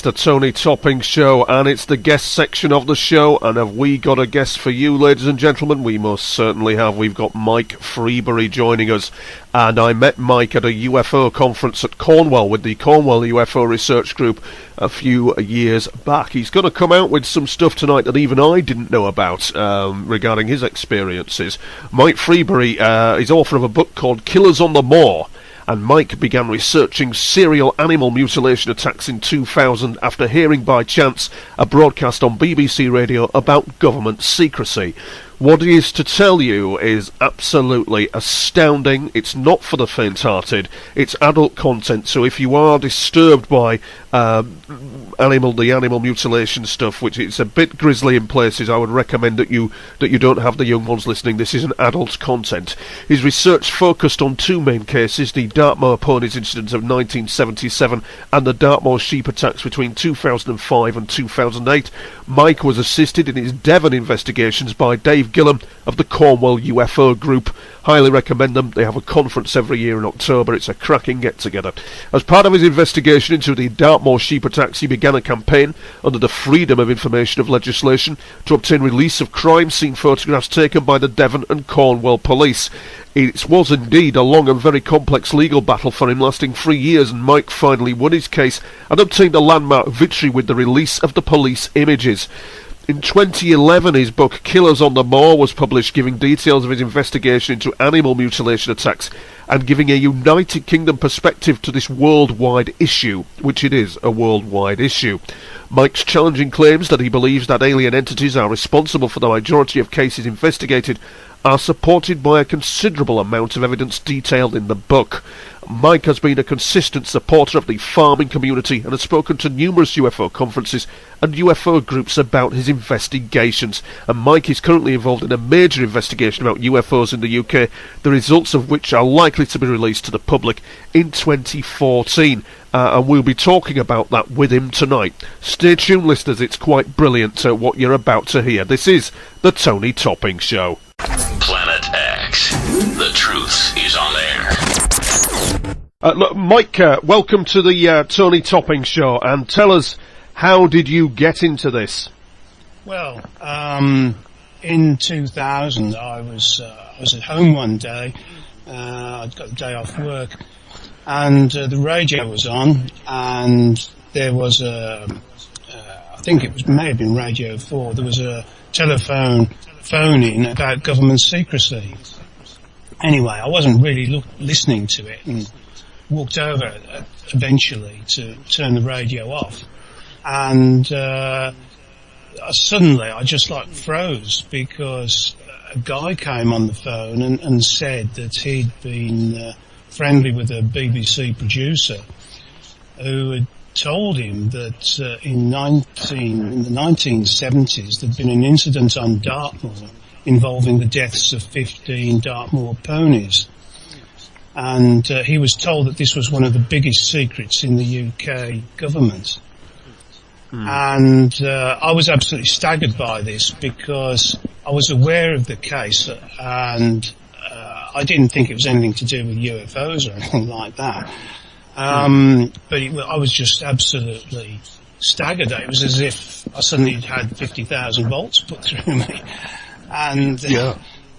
the Tony Topping Show, and it's the guest section of the show. And have we got a guest for you, ladies and gentlemen? We most certainly have. We've got Mike Freebury joining us, and I met Mike at a UFO conference at Cornwall with the Cornwall UFO Research Group a few years back. He's going to come out with some stuff tonight that even I didn't know about regarding his experiences. Mike Freebury is author of a book called Killers on the Moor, and Mike began researching serial animal mutilation attacks in 2000 after hearing by chance a broadcast on BBC Radio about government secrecy. What he is to tell you is absolutely astounding. It's not for the faint-hearted. It's adult content, so if you are disturbed by the animal mutilation stuff, which it's a bit grisly in places, I would recommend that you don't have the young ones listening. This is an adult content. His research focused on two main cases: the Dartmoor Ponies incident of 1977 and the Dartmoor sheep attacks between 2005 and 2008. Mike was assisted in his Devon investigations by Dave Gillam of the Cornwall UFO Group. Highly recommend them. They have a conference every year in October. It's a cracking get-together. As part of his investigation into the Dartmoor sheep attacks, he began a campaign under the Freedom of Information of legislation to obtain release of crime scene photographs taken by the Devon and Cornwall police. It was indeed a long and very complex legal battle for him, lasting 3 years, and Mike finally won his case and obtained a landmark victory with the release of the police images. In 2011, his book Killers on the Moor was published, giving details of his investigation into animal mutilation attacks and giving a United Kingdom perspective to this worldwide issue, which it is a worldwide issue. Mike's challenging claims that he believes that alien entities are responsible for the majority of cases investigated are supported by a considerable amount of evidence detailed in the book. Mike has been a consistent supporter of the farming community and has spoken to numerous UFO conferences and UFO groups about his investigations. And Mike is currently involved in a major investigation about UFOs in the UK, the results of which are likely to be released to the public in 2014. And we'll be talking about that with him tonight. Stay tuned, listeners, it's quite brilliant what you're about to hear. This is the Tony Topping Show. Planet X. The truth is on air. Look, Mike, welcome to the Tony Topping Show, and tell us, how did you get into this? Well, in 2000, I was at home one day. I'd got the day off work, and the radio was on, and there was I think it may have been Radio 4. There was a phone-in about government secrecy. Anyway, I wasn't really listening to it, and walked over eventually to turn the radio off, and suddenly I just froze, because a guy came on the phone and said that he'd been friendly with a BBC producer who had told him that in the 1970s there'd been an incident on Dartmoor involving the deaths of 15 Dartmoor Ponies. And he was told that this was one of the biggest secrets in the UK government. And I was absolutely staggered by this, because I was aware of the case, and I didn't think it was anything to do with UFOs or anything like that. But I was just absolutely staggered. It was as if I suddenly had 50,000 volts put through me. And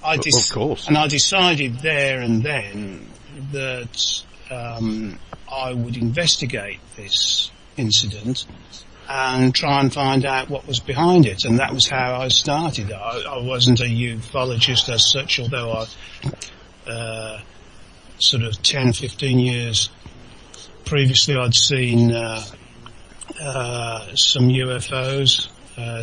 I decided there and then that I would investigate this incident and try and find out what was behind it, and that was how I started. I wasn't a ufologist as such, although I sort of 10 or 15 years previously I'd seen some UFOs,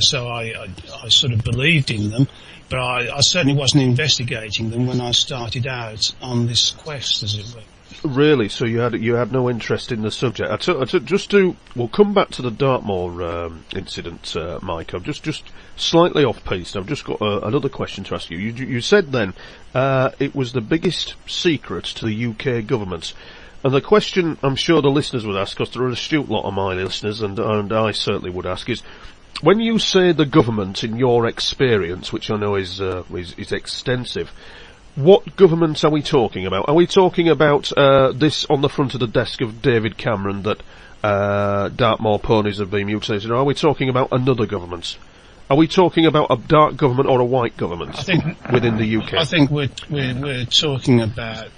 so I sort of believed in them, but I certainly wasn't investigating them when I started out on this quest, as it were. Really? So you had no interest in the subject? We'll come back to the Dartmoor incident, Mike. I'm just slightly off piece. I've just got another question to ask you. You said then it was the biggest secret to the UK government. And the question I'm sure the listeners would ask, because there are an astute lot of my listeners, and I certainly would ask, is when you say the government, in your experience, which I know is extensive, What government are we talking about? Are we talking about this on the front of the desk of David Cameron that Dartmoor Ponies have been mutilated, or are we talking about another government? Are we talking about a dark government or a white government within the UK? I think we're talking about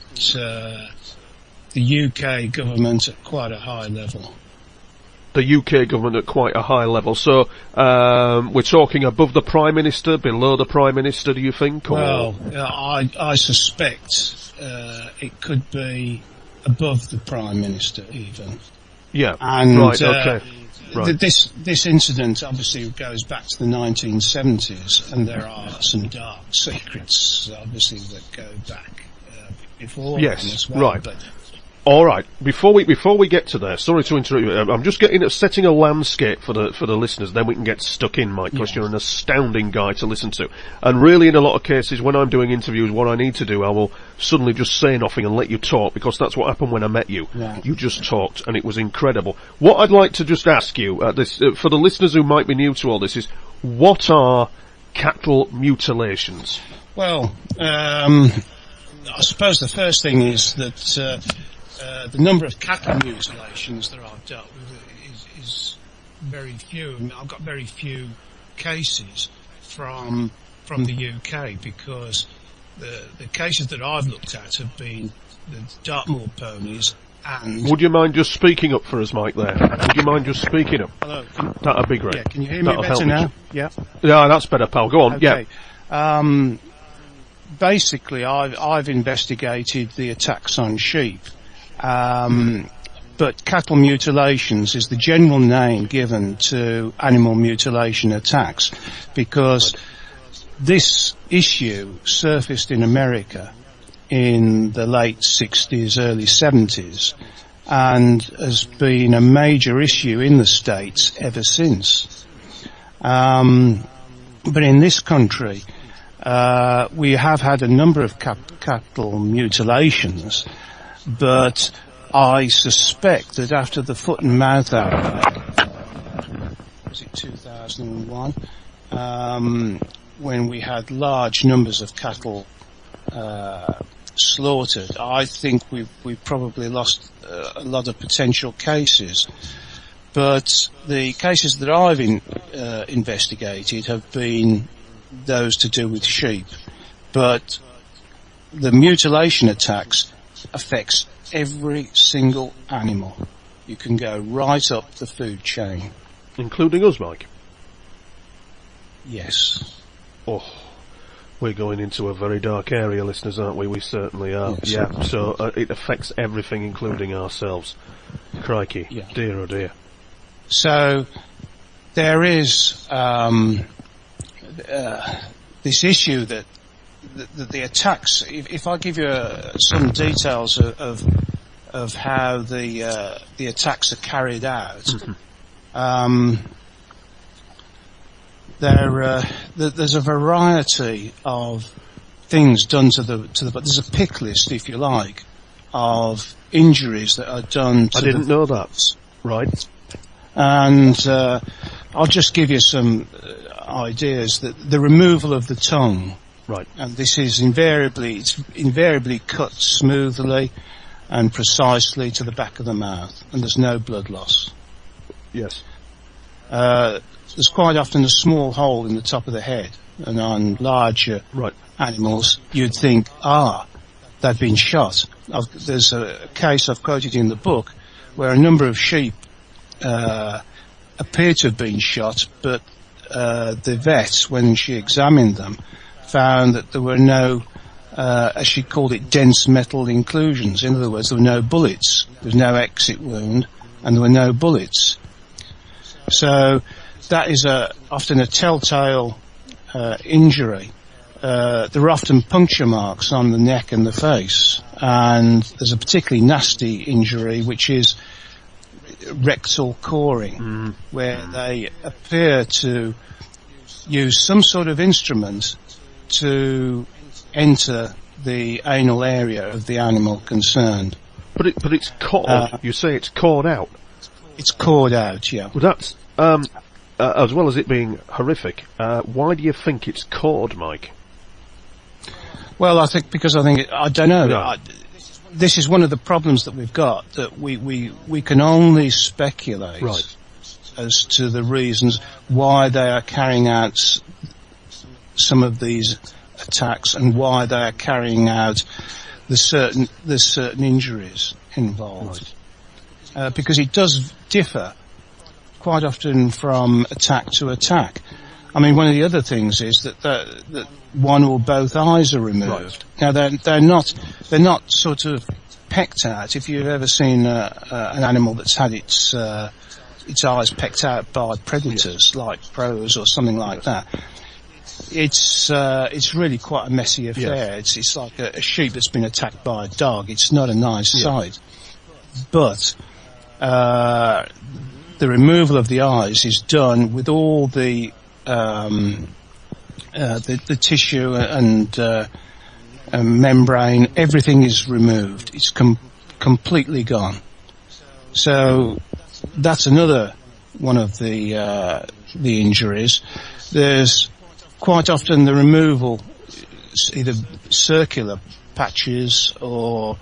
the UK government at quite a high level. The UK government at quite a high level. So we're talking above the Prime Minister, below the Prime Minister, do you think? Or? Well, I suspect it could be above the Prime Minister even. Yeah, and, right, okay. Right. This incident obviously goes back to the 1970s, and there are some dark secrets, obviously, that go back before then as well. Right. All right. Before we get to there, sorry to interrupt you. I'm just setting a landscape for the listeners. Then we can get stuck in, Mike, because you're an astounding guy to listen to. And really, in a lot of cases, when I'm doing interviews, what I need to do, I will suddenly just say nothing and let you talk, because that's what happened when I met you. Yeah. You just talked, and it was incredible. What I'd like to just ask you, for the listeners who might be new to all this, is what are cattle mutilations? Well, I suppose the first thing is that. The number of cattle mutilations that I've dealt with is very few. I mean, I've got very few cases from the UK, because the cases that I've looked at have been the Dartmoor Ponies and... Would you mind just speaking up for us, Mike, there? Would you mind just speaking up? Hello. That'd be great. Yeah, can you hear me better now? Yeah. Yeah, that's better, pal. Go on. Okay. Yeah. Basically, I've investigated the attacks on sheep. But cattle mutilations is the general name given to animal mutilation attacks, because this issue surfaced in America in the late 60s, early 70s, and has been a major issue in the States ever since. But in this country, we have had a number of cattle mutilations, but I suspect that after the foot and mouth outbreak, was it 2001, when we had large numbers of cattle slaughtered, I think we probably lost a lot of potential cases. But the cases that I've investigated have been those to do with sheep. But the mutilation attacks affects every single animal. You can go right up the food chain. Including us, Mike? Yes. Oh, we're going into a very dark area, listeners, aren't we? We certainly are. Yes. Yeah, so it affects everything, including ourselves. Crikey. Yeah. Dear oh dear. So there is this issue that the attacks. If I give you some details of how the attacks are carried out, there's a variety of things done to the. But there's a pick list, if you like, of injuries that are done. I didn't know that. Right. And I'll just give you some ideas. That the removal of the tongue. Right. And this is invariably cut smoothly and precisely to the back of the mouth, and there's no blood loss. Yes. There's quite often a small hole in the top of the head, and on larger animals, you'd think, they've been shot. There's a case I've quoted in the book where a number of sheep appear to have been shot, but the vet, when she examined them, found that there were no, as she called it, dense metal inclusions. In other words, there were no bullets. There was no exit wound, and there were no bullets. So that is often a telltale injury. There are often puncture marks on the neck and the face, and there's a particularly nasty injury which is rectal coring, where they appear to use some sort of instrument to enter the anal area of the animal concerned. But it's cawed. You say it's cawed out. It's cawed out, yeah. Well, that's as well as it being horrific. Why do you think it's cawed, Mike? Well, I think I don't know. No. This is one of the problems that we've got, that we can only speculate as to the reasons why they are carrying out some of these attacks and why they are carrying out there's certain injuries involved. Because it does differ quite often from attack to attack. I mean, one of the other things is that one or both eyes are removed. Now, they're not sort of pecked out. If you've ever seen an animal that's had its eyes pecked out by predators like crows or something like that, it's really quite a messy affair. It's like a sheep that's been attacked by a dog. It's not a nice sight. But the removal of the eyes is done with all the tissue and membrane. Everything is removed. It's completely gone. So that's another one of the injuries. There's quite often the removal, either circular patches or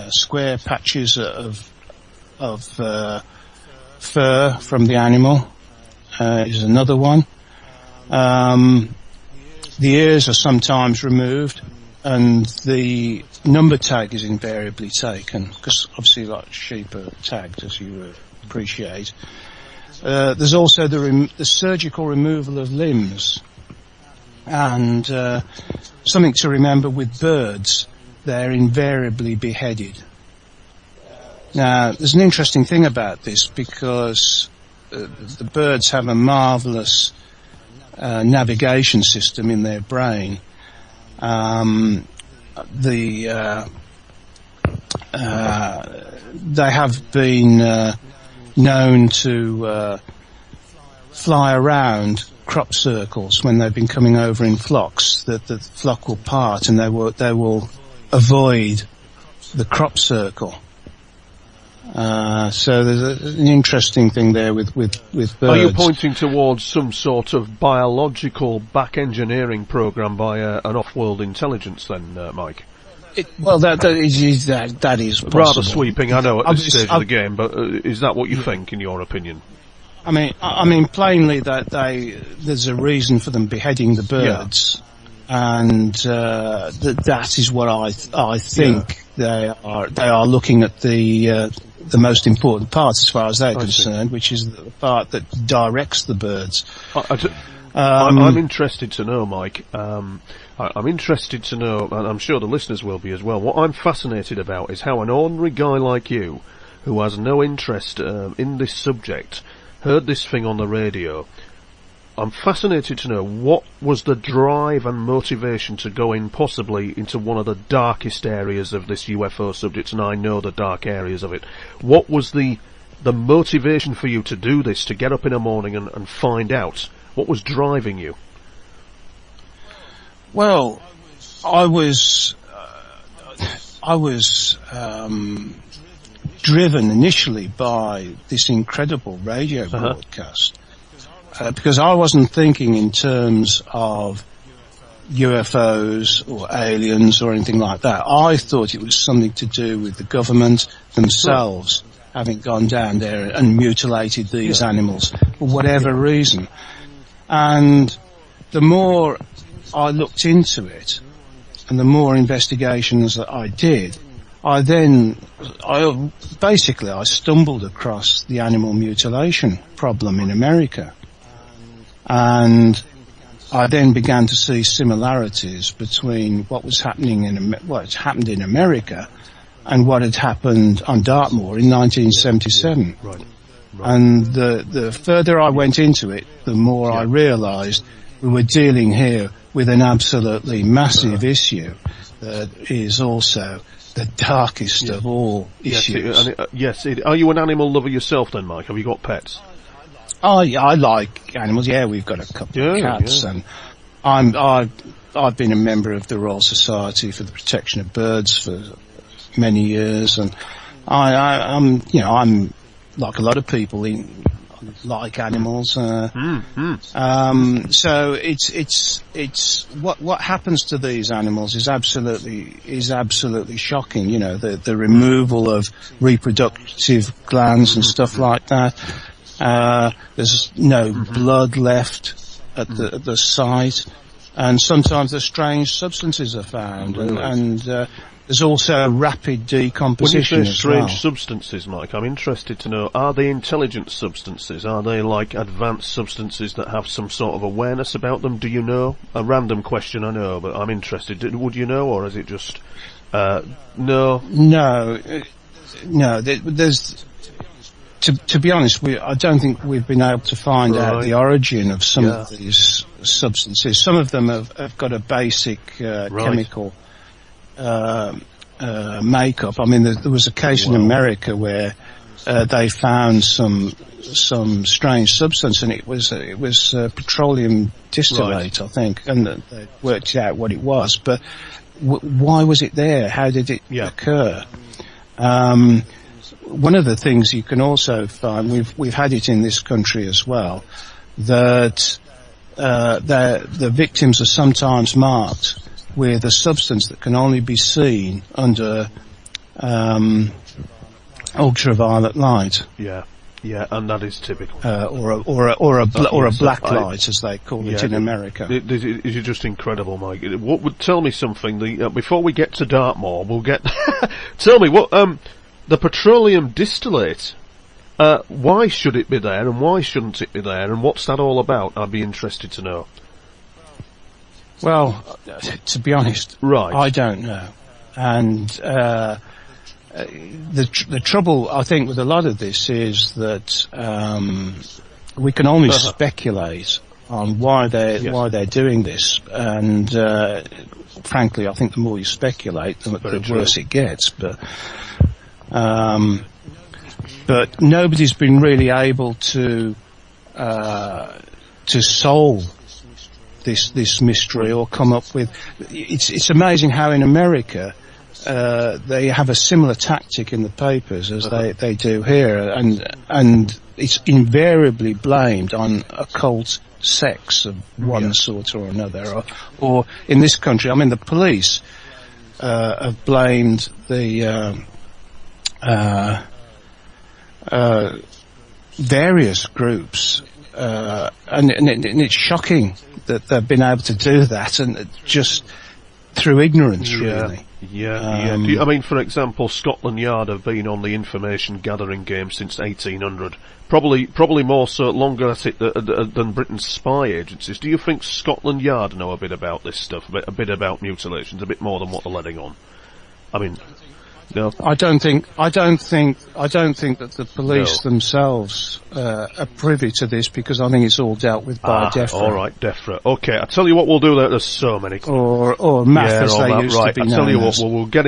square patches of fur from the animal is another one. The ears are sometimes removed, and the number tag is invariably taken, because obviously, like sheep are tagged, as you would appreciate. There's also the surgical removal of limbs, and something to remember with birds, they're invariably beheaded. Now, there's an interesting thing about this, because the birds have a marvellous navigation system in their brain. They have been known to fly around crop circles when they've been coming over in flocks. That the flock will part and they will avoid the crop circle. So there's an interesting thing there with birds. Are you pointing towards some sort of biological back engineering program by an off-world intelligence then, Mike? That is possible. Rather sweeping, I know, at this stage of the game, but is that what you think, in your opinion? I mean, plainly that there's a reason for them beheading the birds, and that is what I think they are looking at the most important part as far as they're concerned, which is the part that directs the birds. I'm interested to know, Mike. I'm interested to know, and I'm sure the listeners will be as well. What I'm fascinated about is how an ordinary guy like you, who has no interest in this subject, heard this thing on the radio. I'm fascinated to know what was the drive and motivation to go in possibly into one of the darkest areas of this UFO subject, and I know the dark areas of it. What was the motivation for you to do this, to get up in the morning and find out? What was driving you? Well, I was driven initially by this incredible radio broadcast, because I wasn't thinking in terms of UFOs or aliens or anything like that. I thought it was something to do with the government themselves having gone down there and mutilated these animals for whatever reason. And the more I looked into it, and the more investigations that I did, I stumbled across the animal mutilation problem in America. And I then began to see similarities between what was happening what had happened in America and what had happened on Dartmoor in 1977. Right. And the further I went into it, the more I realised we were dealing here with an absolutely massive issue that is also the darkest of all issues. Are you an animal lover yourself then, Mike? Have you got pets? I like animals. Yeah, we've got a couple of cats, and I've been a member of the Royal Society for the Protection of Birds for many years, and I'm like a lot of people. like animals. So it's what happens to these animals is absolutely shocking. You know, the removal of reproductive glands and stuff like that. There's no blood left at the site, and sometimes the strange substances are found, and there's also rapid decomposition. When you say as strange well. substances, Mike, I'm interested to know, are they intelligent substances? Are they like advanced substances that have some sort of awareness about them? Do you know? A random question, I know, but I'm interested. Would you know, or is it just, no? No, there's... To be honest, I don't think we've been able to find out the origin of some of these substances. Some of them have got a basic chemical makeup. I mean, there was a case in America where they found some strange substance, and it was petroleum distillate, I think, and they worked out what it was. But why was it there? How did it occur? One of the things you can also find, we've had it in this country as well, that the victims are sometimes marked with a substance that can only be seen under ultraviolet light. Yeah, and that is typical. Or a black light, as they call it in America. It is just incredible, Mike. What would tell me something? Before we get to Dartmoor, we'll get. Tell me what the petroleum distillate. Why should it be there, and why shouldn't it be there, and what's that all about? I'd be interested to know. Well, to be honest, I don't know. And the trouble, I think, with a lot of this is that we can only speculate on why they're doing this. And frankly, I think the more you speculate, the worse it gets. But nobody's been really able to solve this mystery or come up with. It's amazing how in America they have a similar tactic in the papers as they do here, and it's invariably blamed on occult sects of one sort or another, or in this country, I mean, the police have blamed the various groups, and it's shocking that they've been able to do that, and just through ignorance, really. I mean, for example, Scotland Yard have been on the information gathering game since 1800. Probably more so longer at it than Britain's spy agencies. Do you think Scotland Yard know a bit about this stuff, a bit about mutilations, a bit more than what they're letting on? I mean, no. I don't think that the police themselves are privy to this, because I think it's all dealt with by DEFRA. All right, DEFRA. Okay, I tell you what we'll do there. There's so many. Or MAF, as they used to be known. I tell you what, we'll get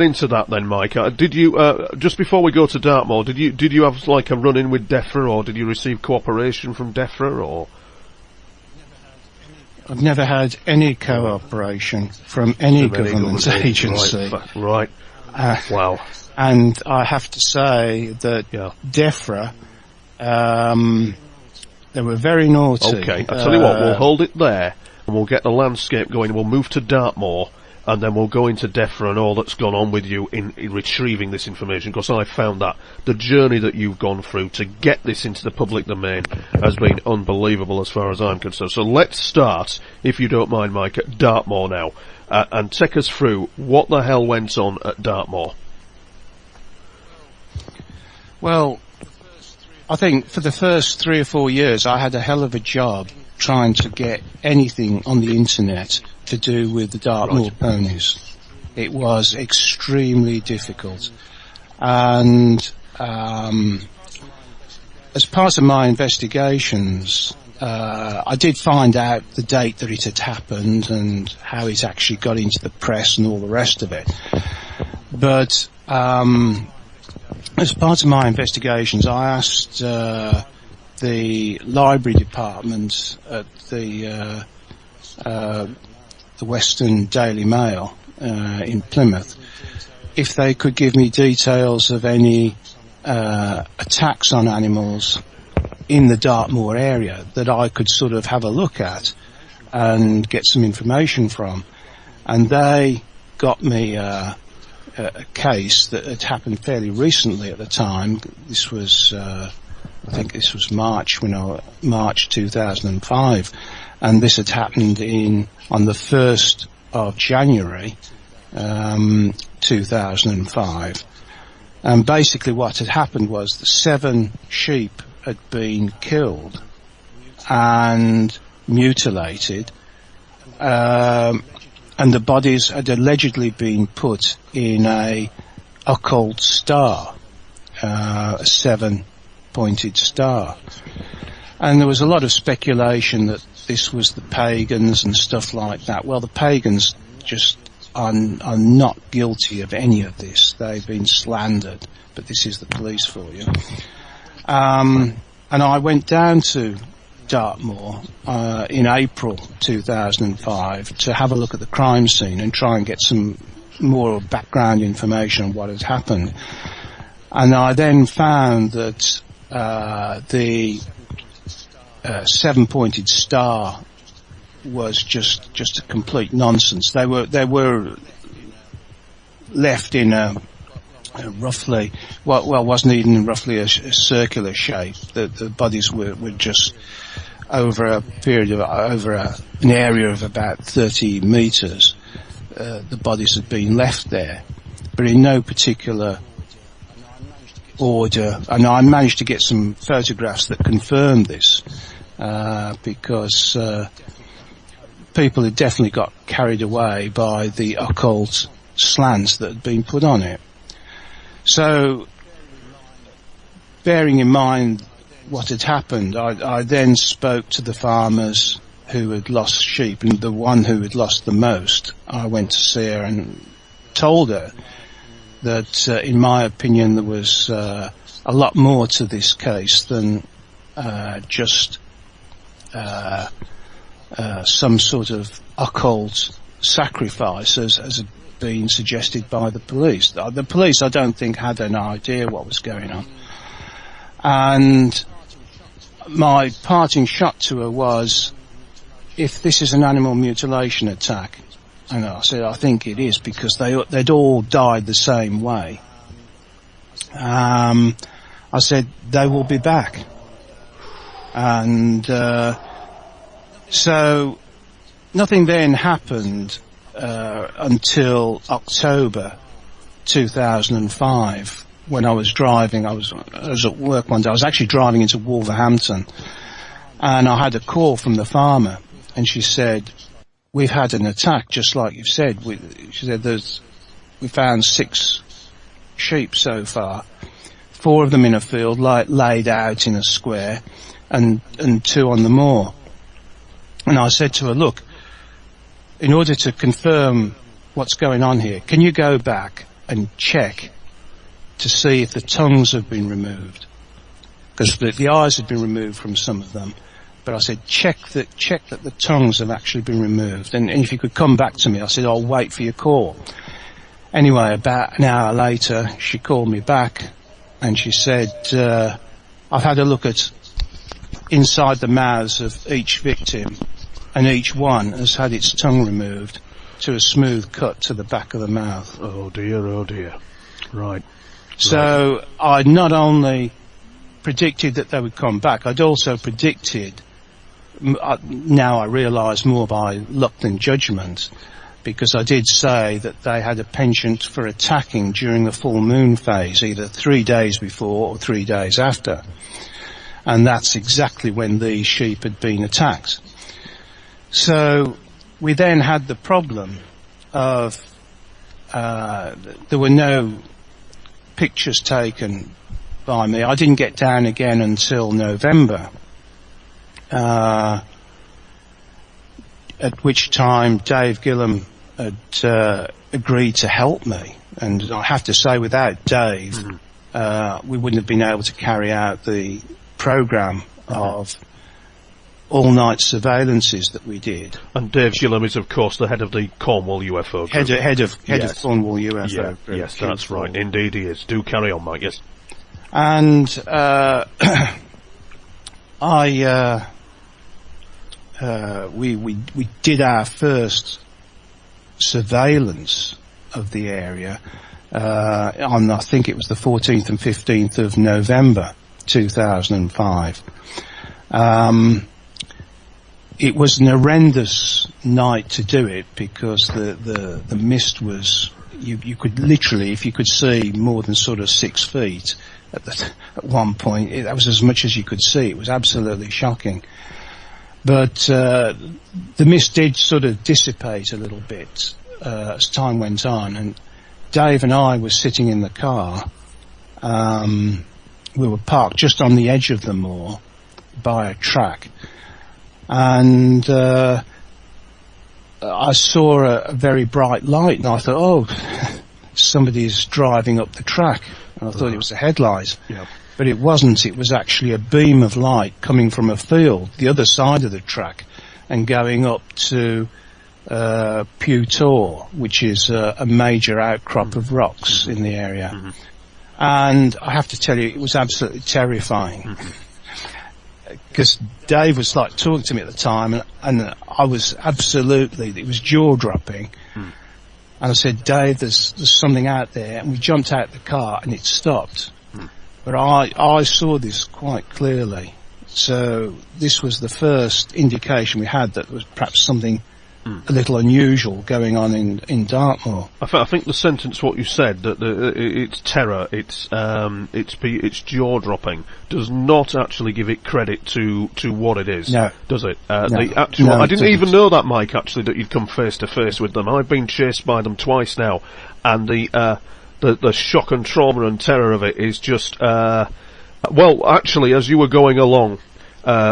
into that then, Mike. Did you just before we go to Dartmoor? Did you have like a run-in with DEFRA, or did you receive cooperation from DEFRA, or? I've never had any cooperation from any government agency. Right. Wow. And I have to say that DEFRA, they were very naughty. Okay, I'll tell you what, we'll hold it there, and we'll get the landscape going. We'll move to Dartmoor, and then we'll go into DEFRA and all that's gone on with you in retrieving this information, because I found that the journey that you've gone through to get this into the public domain has been unbelievable as far as I'm concerned. So let's start, if you don't mind, Mike, at Dartmoor now, and take us through what the hell went on at Dartmoor. Well, I think for the first 3 or 4 years I had a hell of a job trying to get anything on the internet to do with the Dartmoor Ponies. It was extremely difficult. And as part of my investigations, I did find out the date that it had happened and how it actually got into the press and all the rest of it. But as part of my investigations, I asked the library department at the Western Daily Mail in Plymouth if they could give me details of any attacks on animals in the Dartmoor area that I could sort of have a look at and get some information from. And they got me a case that had happened fairly recently at the time. This was, I think this was March 2005, and this had happened on the 1st of January 2005. And basically what had happened was the 7 sheep had been killed and mutilated, and the bodies had allegedly been put in a occult star, a 7-pointed star. And there was a lot of speculation that this was the pagans and stuff like that. Well, the pagans just are not guilty of any of this. They've been slandered, but this is the police for you. And I went down to Dartmoor in April 2005 to have a look at the crime scene and try and get some more background information on what had happened. And I then found that the 7-pointed star was just a complete nonsense. They were left in a roughly, wasn't even roughly a circular shape. The bodies were just over a period of an area of about 30 metres. The bodies had been left there, but in no particular order. And I managed to get some photographs that confirmed this, because people had definitely got carried away by the occult slants that had been put on it. So, bearing in mind what had happened, I then spoke to the farmers who had lost sheep, and the one who had lost the most, I went to see her and told her that, in my opinion, there was a lot more to this case than just some sort of occult sacrifice, as been suggested by the police. The police, I don't think, had an idea what was going on. And my parting shot to her was, if this is an animal mutilation attack, and I said, I think it is, because they'd all died the same way. I said, they will be back. And so nothing then happened until October 2005, when I was driving. I was at work one day. I was actually driving into Wolverhampton, and I had a call from the farmer, and she said, we've had an attack, just like you've said. She said, we found 6 sheep so far, 4 of them in a field, laid out in a square, and 2 on the moor. And I said to her, look, in order to confirm what's going on here, can you go back and check to see if the tongues have been removed? Because the eyes had been removed from some of them. But I said, check that the tongues have actually been removed. And if you could come back to me, I said, I'll wait for your call. Anyway, about an hour later, she called me back, and she said, I've had a look at inside the mouths of each victim, and each one has had its tongue removed to a smooth cut to the back of the mouth. Oh dear, oh dear. Right. So I not only predicted that they would come back, I'd also predicted, now I realise more by luck than judgment, because I did say that they had a penchant for attacking during the full moon phase, either 3 days before or 3 days after. And that's exactly when these sheep had been attacked. So we then had the problem of there were no pictures taken by me. I didn't get down again until November, at which time Dave Gillam had agreed to help me. And I have to say, without Dave, we wouldn't have been able to carry out the program of all-night surveillances that we did. And Dave Gillam is, of course, the head of the Cornwall UFO group. Head of Cornwall UFO group. Yes, that's right. Indeed he is. Do carry on, Mike, yes. And we did our first surveillance of the area on, I think it was the 14th and 15th of November 2005. It was an horrendous night to do it because the mist was, you could literally, if you could see more than sort of 6 feet at one point, that was as much as you could see. It was absolutely shocking. But the mist did sort of dissipate a little bit as time went on, and Dave and I were sitting in the car. We were parked just on the edge of the moor by a track, and I saw a very bright light, and I thought, oh, somebody's driving up the track. And I thought it was a headlight. Yep. But it wasn't. It was actually a beam of light coming from a field, the other side of the track, and going up to Pew Tor, which is a major outcrop of rocks in the area. And I have to tell you, it was absolutely terrifying. Because Dave was like talking to me at the time, and I was absolutely, it was jaw-dropping. And I said, Dave, there's something out there. And we jumped out the car, and it stopped. But I saw this quite clearly. So this was the first indication we had that there was perhaps something a little unusual going on in Dartmoor. I think the sentence what you said, that it's terror, it's jaw-dropping, does not actually give it credit to what it is. No. Does it? No. The actual, No, I didn't it even doesn't. know that, Mike, actually, that you'd come face to face with them. I've been chased by them twice now, and the shock and trauma and terror of it is just, well, actually, as you were going along,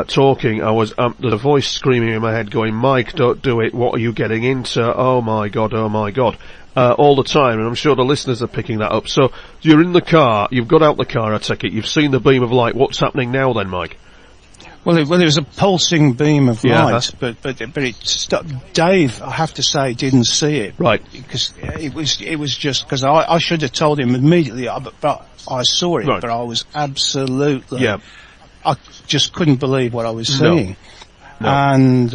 talking, I was, there's a voice screaming in my head going, Mike, don't do it, what are you getting into? Oh my god, all the time, and I'm sure the listeners are picking that up. So, you're in the car, you've got out the car, I take it, you've seen the beam of light, what's happening now then, Mike? Well, it was a pulsing beam of Yeah, light, but it stopped. Dave, I have to say, didn't see it. Right. Because it was just, because I should have told him immediately, but I saw it, Right. but I was absolutely, Yeah. I just couldn't believe what I was No. seeing. No. And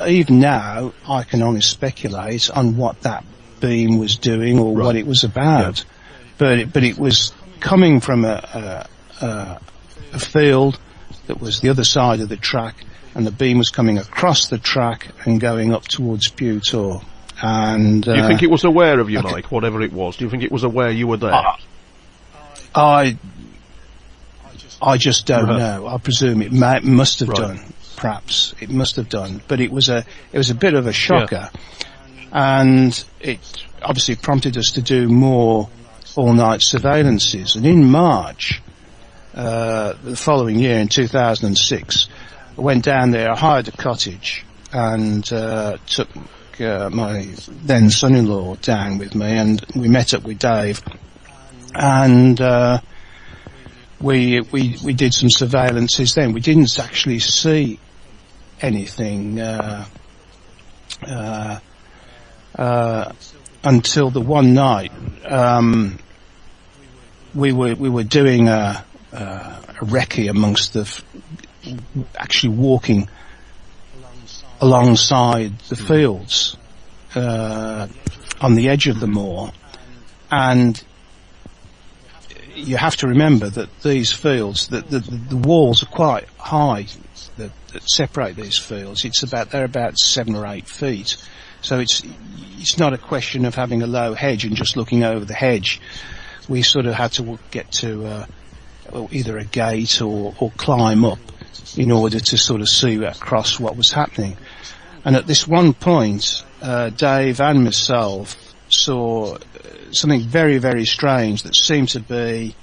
even now, I can only speculate on what that beam was doing or what it was about. But it was coming from a field that was the other side of the track, and the beam was coming across the track and going up towards Pew Tor. And Do you think it was aware of you, Mike, whatever it was? Do you think it was aware you were there? I just don't know. I presume it must have done. Perhaps it must have done. But it was a bit of a shocker, and it obviously prompted us to do more all-night surveillances. And in March, the following year, in 2006, I went down there. I hired a cottage and took my then son-in-law down with me, and we met up with Dave, and we did some surveillances then. We didn't actually see anything until the one night we were doing a recce amongst actually walking alongside the fields on the edge of the moor, and you have to remember that these fields, the walls are quite high that separate these fields. They're about 7 or 8 feet. So it's not a question of having a low hedge and just looking over the hedge. We sort of had to get to either a gate or climb up in order to sort of see across what was happening. And at this one point, Dave and myself saw something very, very strange that seemed to be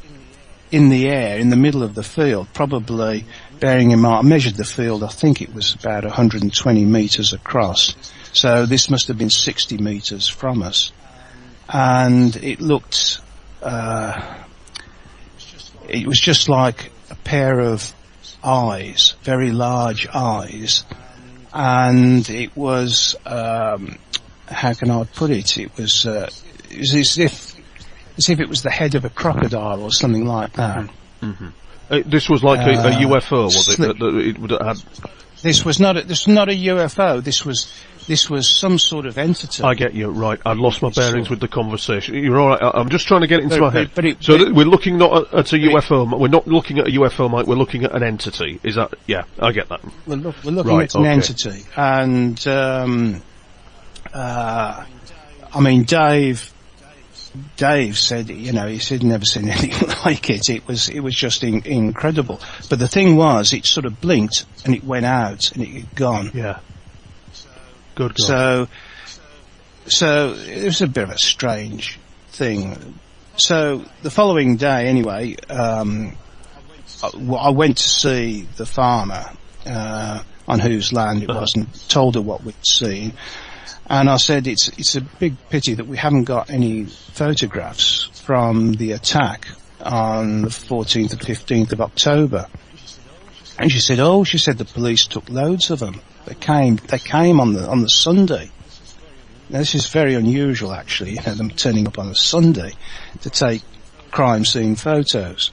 in the air, in the middle of the field, probably, bearing in mind, I measured the field, I think it was about 120 metres across. So this must have been 60 metres from us. And it looked, it was just like a pair of eyes, very large eyes. And it was, how can I put it? It was as if as if it was the head of a crocodile or something like that. This was like a UFO, was it? That had... This was not a UFO. This was some sort of entity. I get you, right. I've lost my bearings with the conversation. You're all right. I'm just trying to get it into my head. We're looking not at a UFO. We're not looking at a UFO, Mike. We're looking at an entity. Is that? Yeah, I get that. We're looking at an entity, and I mean, Dave said, he said he'd never seen anything like it. It was just incredible. But the thing was, it sort of blinked and it went out and it had gone. Yeah. Good God. So it was a bit of a strange thing. So the following day, anyway, I went to see the farmer on whose land it was, and told her what we'd seen. And I said, it's a big pity that we haven't got any photographs from the attack on the 14th and 15th of October. And she said, the police took loads of them. They came on the Sunday. Now, this is very unusual, actually, them turning up on a Sunday to take crime scene photos.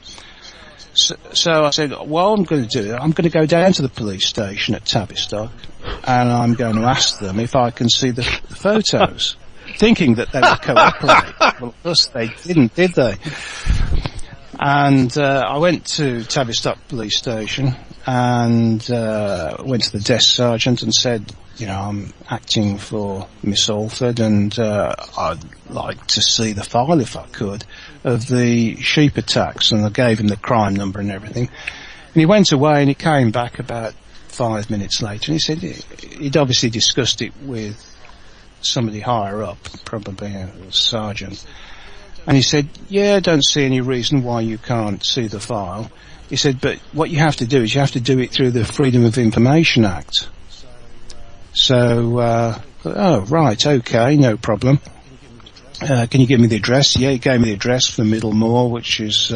So I said, what I'm going to do, I'm going to go down to the police station at Tavistock, and I'm going to ask them if I can see the photos, thinking that they would cooperate. Well, of course they didn't, did they? And I went to Tavistock police station and went to the desk sergeant and said, I'm acting for Miss Alford, and I'd like to see the file, if I could, of the sheep attacks. And I gave him the crime number and everything. And he went away and he came back about 5 minutes later, and he said he'd obviously discussed it with somebody higher up, probably a sergeant. And he said, I don't see any reason why you can't see the file. He said, but what you have to do is you have to do it through the Freedom of Information Act. So, right, okay, no problem. Can you give me the address? Yeah, he gave me the address for Middle Moor, which is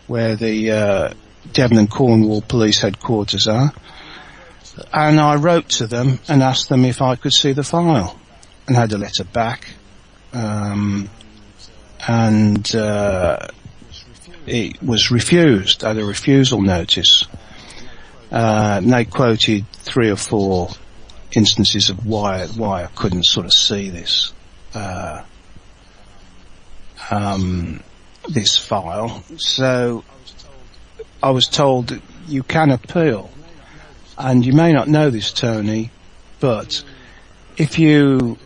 where the Devon and Cornwall Police Headquarters are. And I wrote to them and asked them if I could see the file, and had a letter back. It was refused. I had a refusal notice. And they quoted 3 or 4 instances of why I couldn't sort of see this this file. So I was told that you can appeal, and you may not know this, Tony, but if you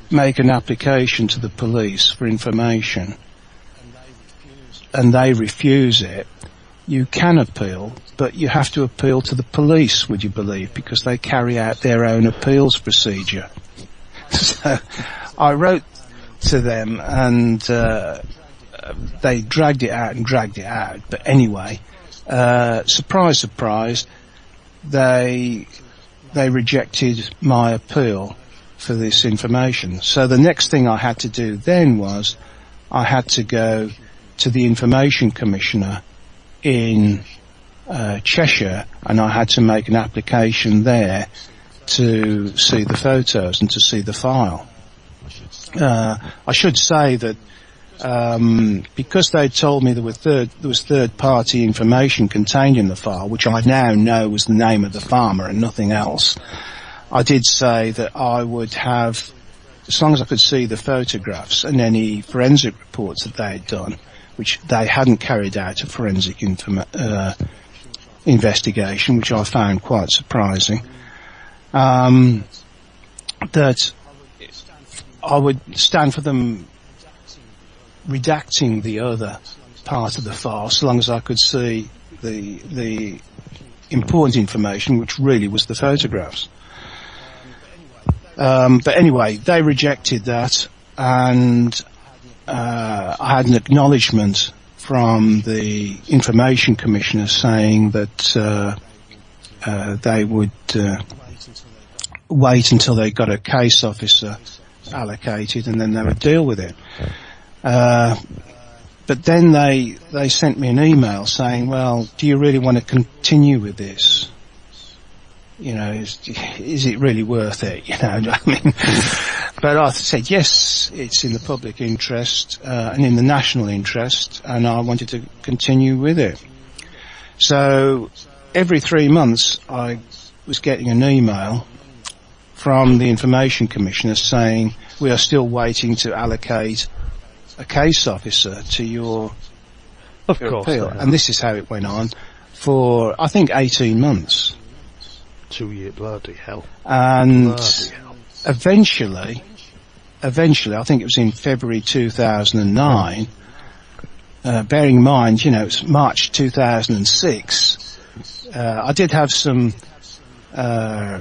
make an application to the police for information and they refuse it, you can appeal, but you have to appeal to the police, would you believe, because they carry out their own appeals procedure. So I wrote to them, and they dragged it out. But anyway, surprise, surprise, they rejected my appeal for this information. So the next thing I had to do then was I had to go to the Information Commissioner in Cheshire, and I had to make an application there to see the photos and to see the file. I should say that because they told me there was third-party information contained in the file, which I now know was the name of the farmer and nothing else, I did say that I would have, as long as I could see the photographs and any forensic reports that they had done, which they hadn't carried out a forensic investigation, which I found quite surprising, that I would stand for them redacting the other part of the file, so long as I could see the important information, which really was the photographs. But anyway, they rejected that, and I had an acknowledgement from the Information Commissioner saying that they would wait until they got a case officer allocated, and then they would deal with it. But then they sent me an email saying, well, do you really want to continue with this? You know, is it really worth it? You know, I mean, But I said, yes, it's in the public interest and in the national interest, and I wanted to continue with it. So every 3 months I was getting an email from the Information Commissioner saying, we are still waiting to allocate a case officer to your appeal. And this is how it went on for, I think, 18 months. 2 years, bloody hell. And eventually, I think it was in February 2009, bearing in mind, it's March 2006, I did have some, how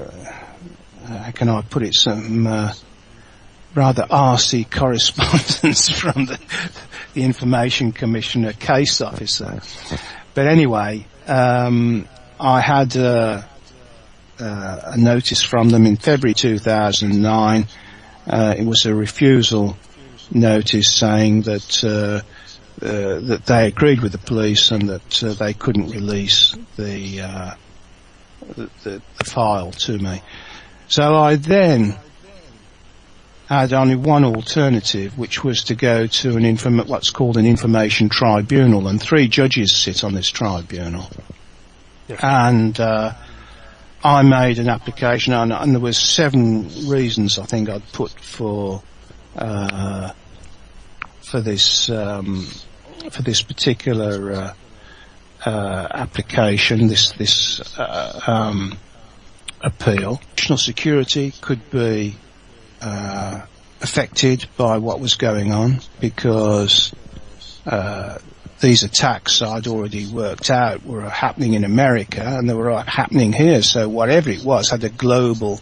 can I put it, some rather arsey correspondence from the Information Commissioner case officer. But anyway, I had a notice from them in February 2009. It was a refusal notice saying that that they agreed with the police and that they couldn't release the file to me. So I then had only one alternative, which was to go to what's called an information tribunal, and 3 judges sit on this tribunal. Yeah. And I made an application, and there was 7 reasons I think I'd put for this particular application, this appeal. National security could be affected by what was going on because these attacks I'd already worked out were happening in America and they were happening here, so whatever it was had a global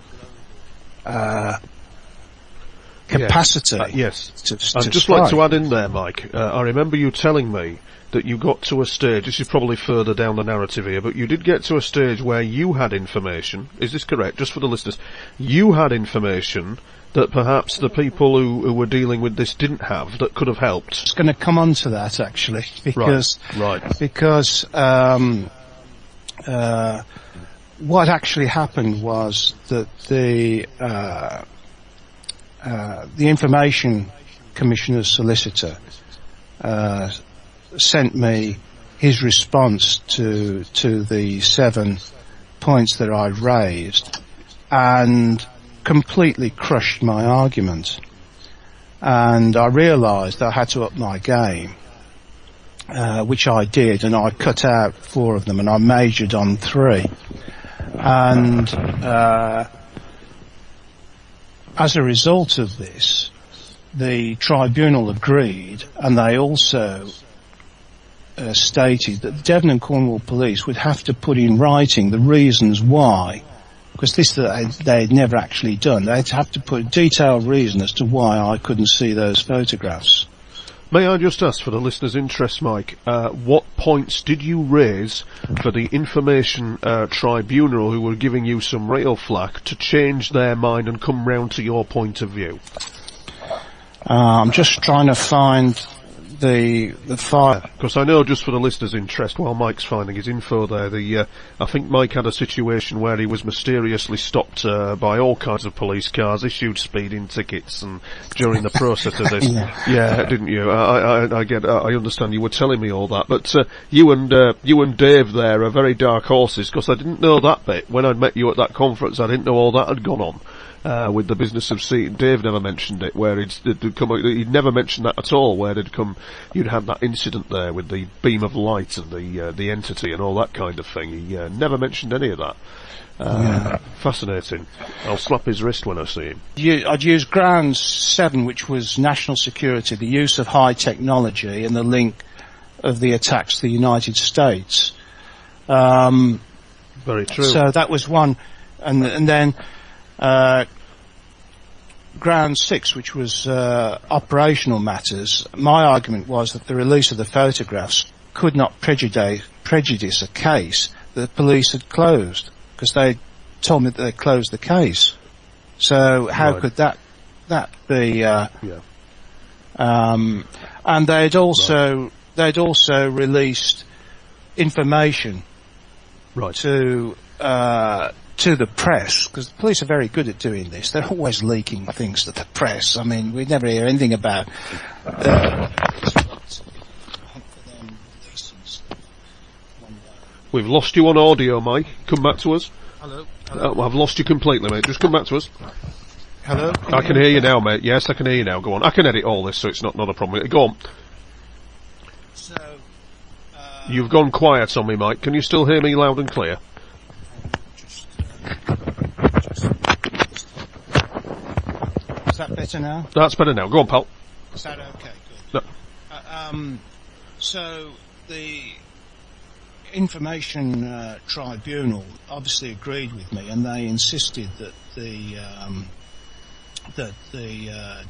capacity. Yes. I'd just like to add in there, Mike, I remember you telling me that you got to a stage, this is probably further down the narrative here, but you did get to a stage where you had information, is this correct, just for the listeners, you had information that perhaps the people who were dealing with this didn't have, that could have helped? It's going to come on to that, actually, because because what actually happened was that the Information Commissioner's solicitor sent me his response to the 7 points that I raised and completely crushed my argument. And I realised I had to up my game, which I did, and I cut out 4 of them and I majored on 3. And as a result of this, the tribunal agreed, and they also stated that the Devon and Cornwall police would have to put in writing the reasons why, because this they had never actually done. They'd have to put a detailed reason as to why I couldn't see those photographs. May I just ask, for the listeners' interest, Mike, what points did you raise for the Information Tribunal, who were giving you some real flack, to change their mind and come round to your point of view? I'm just trying to find the file. Because I know, just for the listeners' interest, while Mike's finding his info there, I think Mike had a situation where he was mysteriously stopped by all kinds of police cars, issued speeding tickets, and during the process of this, yeah, didn't you? I understand you were telling me all that, but you and Dave there are very dark horses, because I didn't know that bit when I met you at that conference. I didn't know all that had gone on. With the business of seeing, Dave never mentioned it, where he'd never mentioned that at all, where you'd had that incident there with the beam of light and the entity and all that kind of thing. He never mentioned any of that. Fascinating. I'll slap his wrist when I see him. I'd use ground 7, which was national security, the use of high technology and the link of the attacks to the United States. Very true. So that was one, and then ground 6, which was operational matters. My argument was that the release of the photographs could not prejudice a case that the police had closed, because they told me that they closed the case. So how could that be? And they'd also released information to to the press, because the police are very good at doing this. They're always leaking things to the press. I mean, we never hear anything about We've lost you on audio, Mike. Come back to us. Hello? I've lost you completely, mate. Just come back to us. Hello? I can hear you now, mate. Yes, I can hear you now. Go on. I can edit all this, so it's not a problem. Go on. So, You've gone quiet on me, Mike. Can you still hear me loud and clear? Is that better now? That's better now. Go on, pal. Is that okay? Good. No. So the Information Tribunal obviously agreed with me, and they insisted that the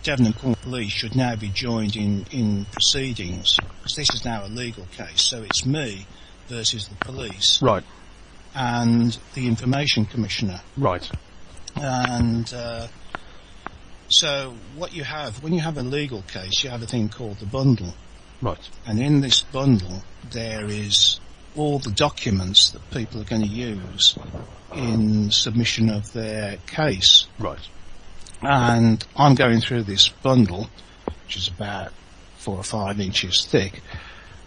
Devon and Cornwall Police should now be joined in proceedings, because this is now a legal case. So it's me versus the police, Right. and the Information Commissioner. Right. And so what you have, when you have a legal case, you have a thing called the bundle. Right. And in this bundle, there is all the documents that people are going to use in submission of their case. Right. And I'm going through this bundle, which is about 4 or 5 inches thick,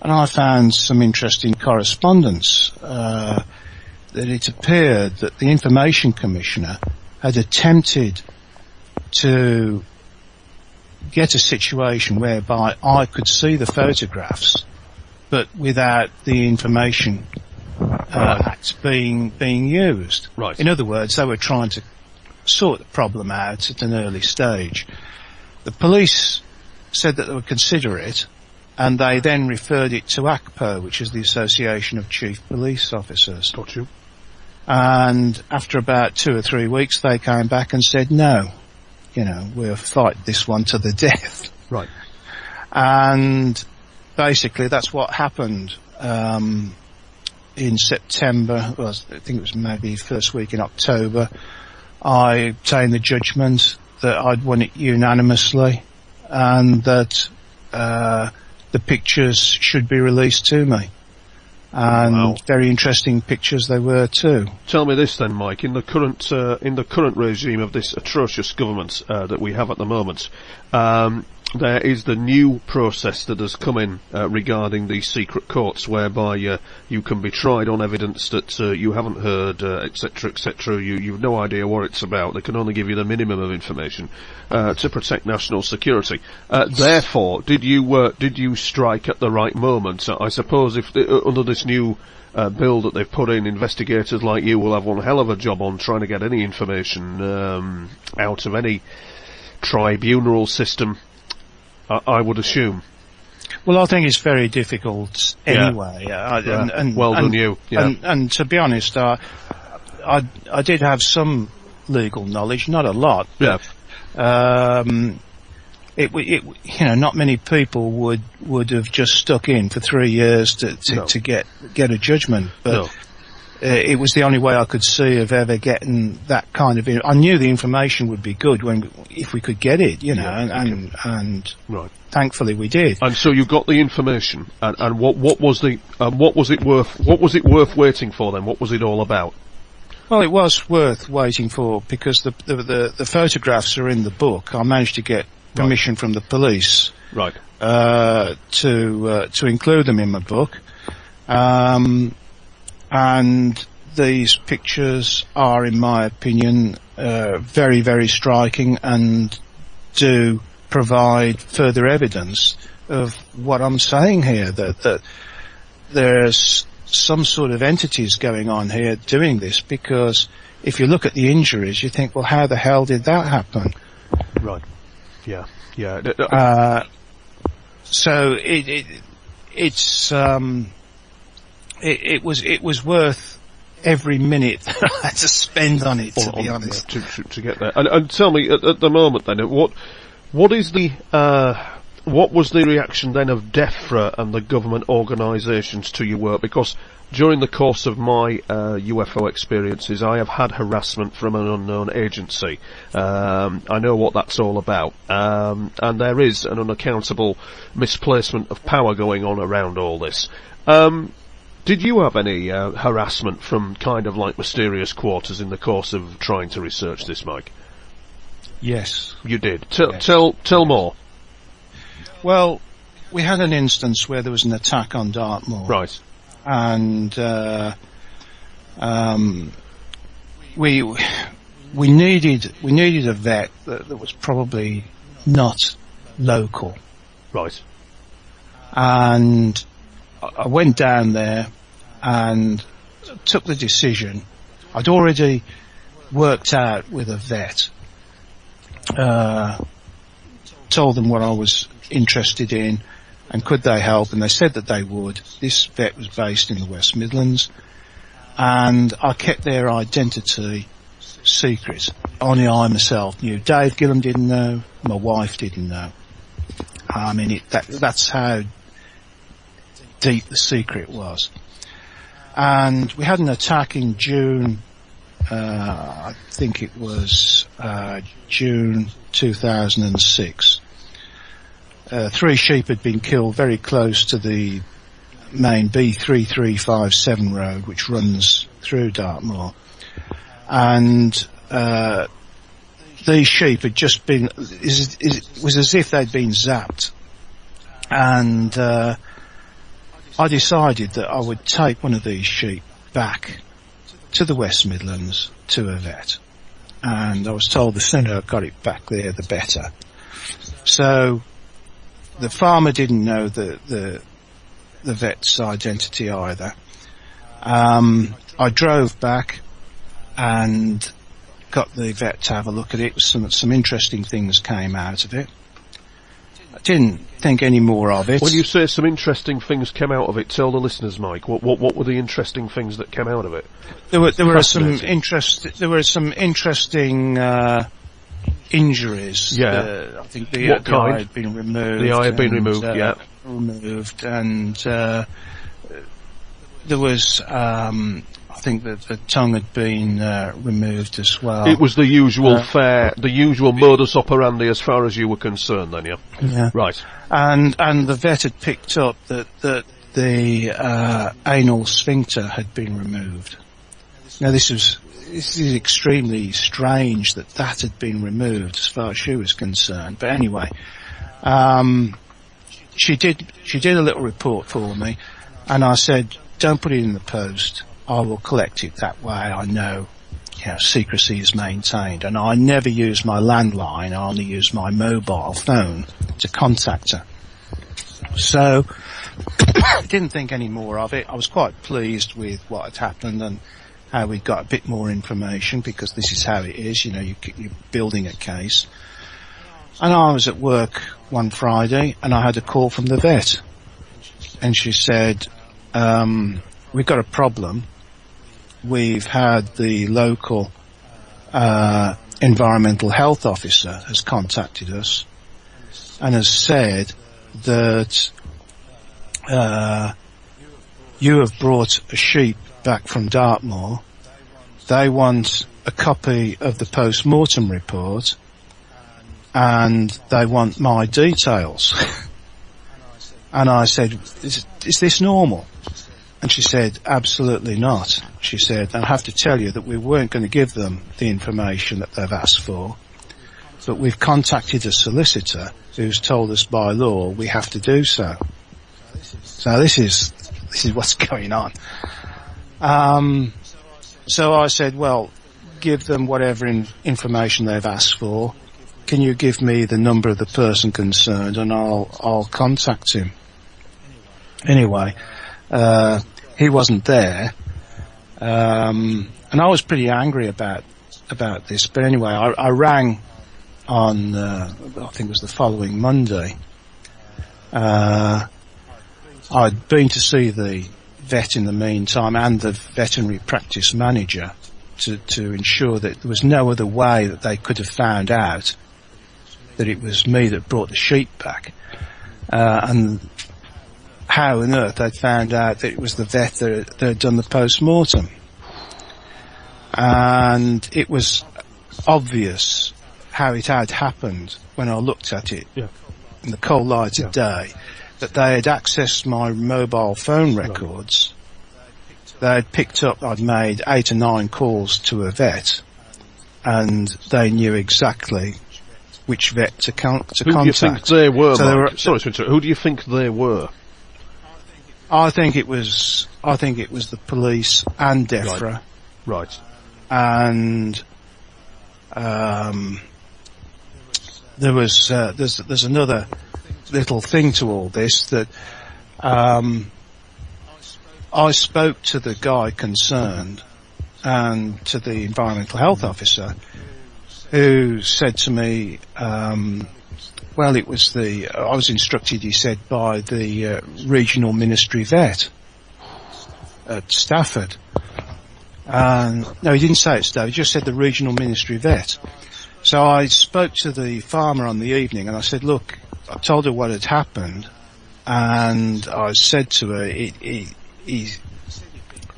and I found some interesting correspondence, that it appeared that the Information Commissioner had attempted to get a situation whereby I could see the photographs, but without the Information Act being used. Right. In other words, they were trying to sort the problem out at an early stage. The police said that they would consider it, and they then referred it to ACPO, which is the Association of Chief Police Officers. Got you. And after about 2 or 3 weeks, they came back and said, no, we'll fight this one to the death. Right. And basically that's what happened in September. Well, I think it was maybe first week in October. I obtained the judgment that I'd won it unanimously, and that the pictures should be released to me. And wow. Very interesting pictures they were too. Tell me this then, Mike. In the current regime of this atrocious government that we have at the moment, there is the new process that has come in regarding the secret courts, whereby you can be tried on evidence that you haven't heard, etc., etc. You've no idea what it's about. They can only give you the minimum of information to protect national security. Therefore, did you strike at the right moment? I suppose if under this new bill that they've put in, investigators like you will have one hell of a job on trying to get any information out of any tribunal system, I would assume. Well, I think it's very difficult anyway. Well done, you. Yeah. And to be honest, I did have some legal knowledge, not a lot. Yeah. Not many people would have just stuck in for 3 years to get a judgment, but. No. It was the only way I could see of ever getting that kind of. I knew the information would be good if we could get it, and right. Thankfully we did. And so you got the information, and what was it worth waiting for then? What was it all about? Well, it was worth waiting for because the photographs are in the book. I managed to get permission from the police, right, to include them in my book. And these pictures are, in my opinion, very, very striking and do provide further evidence of what I'm saying here, that there's some sort of entities going on here doing this, because if you look at the injuries, you think, well, how the hell did that happen? Right. Yeah. Yeah. So it was worth every minute that I had to spend on it, to be honest. To get there. And tell me, at the moment then, what is the, what was the reaction then of DEFRA and the government organisations to your work? Because during the course of my UFO experiences, I have had harassment from an unknown agency. I know what that's all about. And there is an unaccountable misplacement of power going on around all this. Did you have any harassment from kind of like mysterious quarters in the course of trying to research this, Mike? Yes. You did. Yes. Tell more. Well, we had an instance where there was an attack on Dartmoor. Right. And we needed a vet that was probably not local. Right. And I went down there and took the decision. I'd already worked out with a vet, told them what I was interested in and could they help, and they said that they would. This vet was based in the West Midlands, and I kept their identity secret. Only I myself knew. Dave Gillam didn't know, my wife didn't know. I mean, that's how deep the secret was. And we had an attack in June, I think it was June 2006. 3 sheep had been killed very close to the main B3357 road, which runs through Dartmoor. And these sheep had just been, it was as if they'd been zapped. And I decided that I would take one of these sheep back to the West Midlands to a vet. And I was told the sooner I got it back there, the better. So the farmer didn't know the vet's identity either. I drove back and got the vet to have a look at it. Some interesting things came out of it. I didn't think any more of it. When you say some interesting things came out of it, tell the listeners, Mike, what were the interesting things that came out of it? There were some interesting injuries. Yeah. I think the eye had been removed. The eye had been removed, yeah. Removed, and there was, I think that the tongue had been removed as well. It was the usual the usual modus operandi as far as you were concerned, then, yeah? Yeah. Right. And the vet had picked up that the anal sphincter had been removed. Now this is extremely strange that had been removed as far as she was concerned. But anyway, she did a little report for me, and I said, don't put it in the post. I will collect it that way. I know, secrecy is maintained, and I never use my landline. I only use my mobile phone to contact her. So, didn't think any more of it. I was quite pleased with what had happened and how we got a bit more information, because this is how it is. You're building a case. And I was at work one Friday, and I had a call from the vet, and she said, we've got a problem. We've had the local environmental health officer has contacted us and has said that you have brought a sheep back from Dartmoor. They want a copy of the post-mortem report, and they want my details. And I said, is this normal? And she said, absolutely not. She said, I have to tell you that we weren't going to give them the information that they've asked for, but we've contacted a solicitor who's told us by law we have to do so. So this is what's going on. So I said, well, give them whatever information they've asked for. Can you give me the number of the person concerned, and I'll contact him. Anyway, he wasn't there, and I was pretty angry about this. But anyway, I rang on I think it was the following Monday. I'd been to see the vet in the meantime, and the veterinary practice manager, to ensure that there was no other way that they could have found out that it was me that brought the sheep back, and how on earth they'd found out that it was the vet that had done the post-mortem. And it was obvious how it had happened when I looked at it in the cold light of day, that they had accessed my mobile phone records they'd picked up, I'd made 8 or 9 calls to a vet, and they knew exactly which vet to contact. Who do you think they were, so Mike? Sorry to interrupt. Who do you think they were? I think it was the police and DEFRA. Right. And there's another little thing to all this, that I spoke to the guy concerned and to the environmental health officer, who said to me, well, it was I was instructed, he said, by the regional ministry vet at Stafford. No, he didn't say it, Stafford, he just said the regional ministry vet. So I spoke to the farmer on the evening, and I said, look, I told her what had happened, and I said to her, he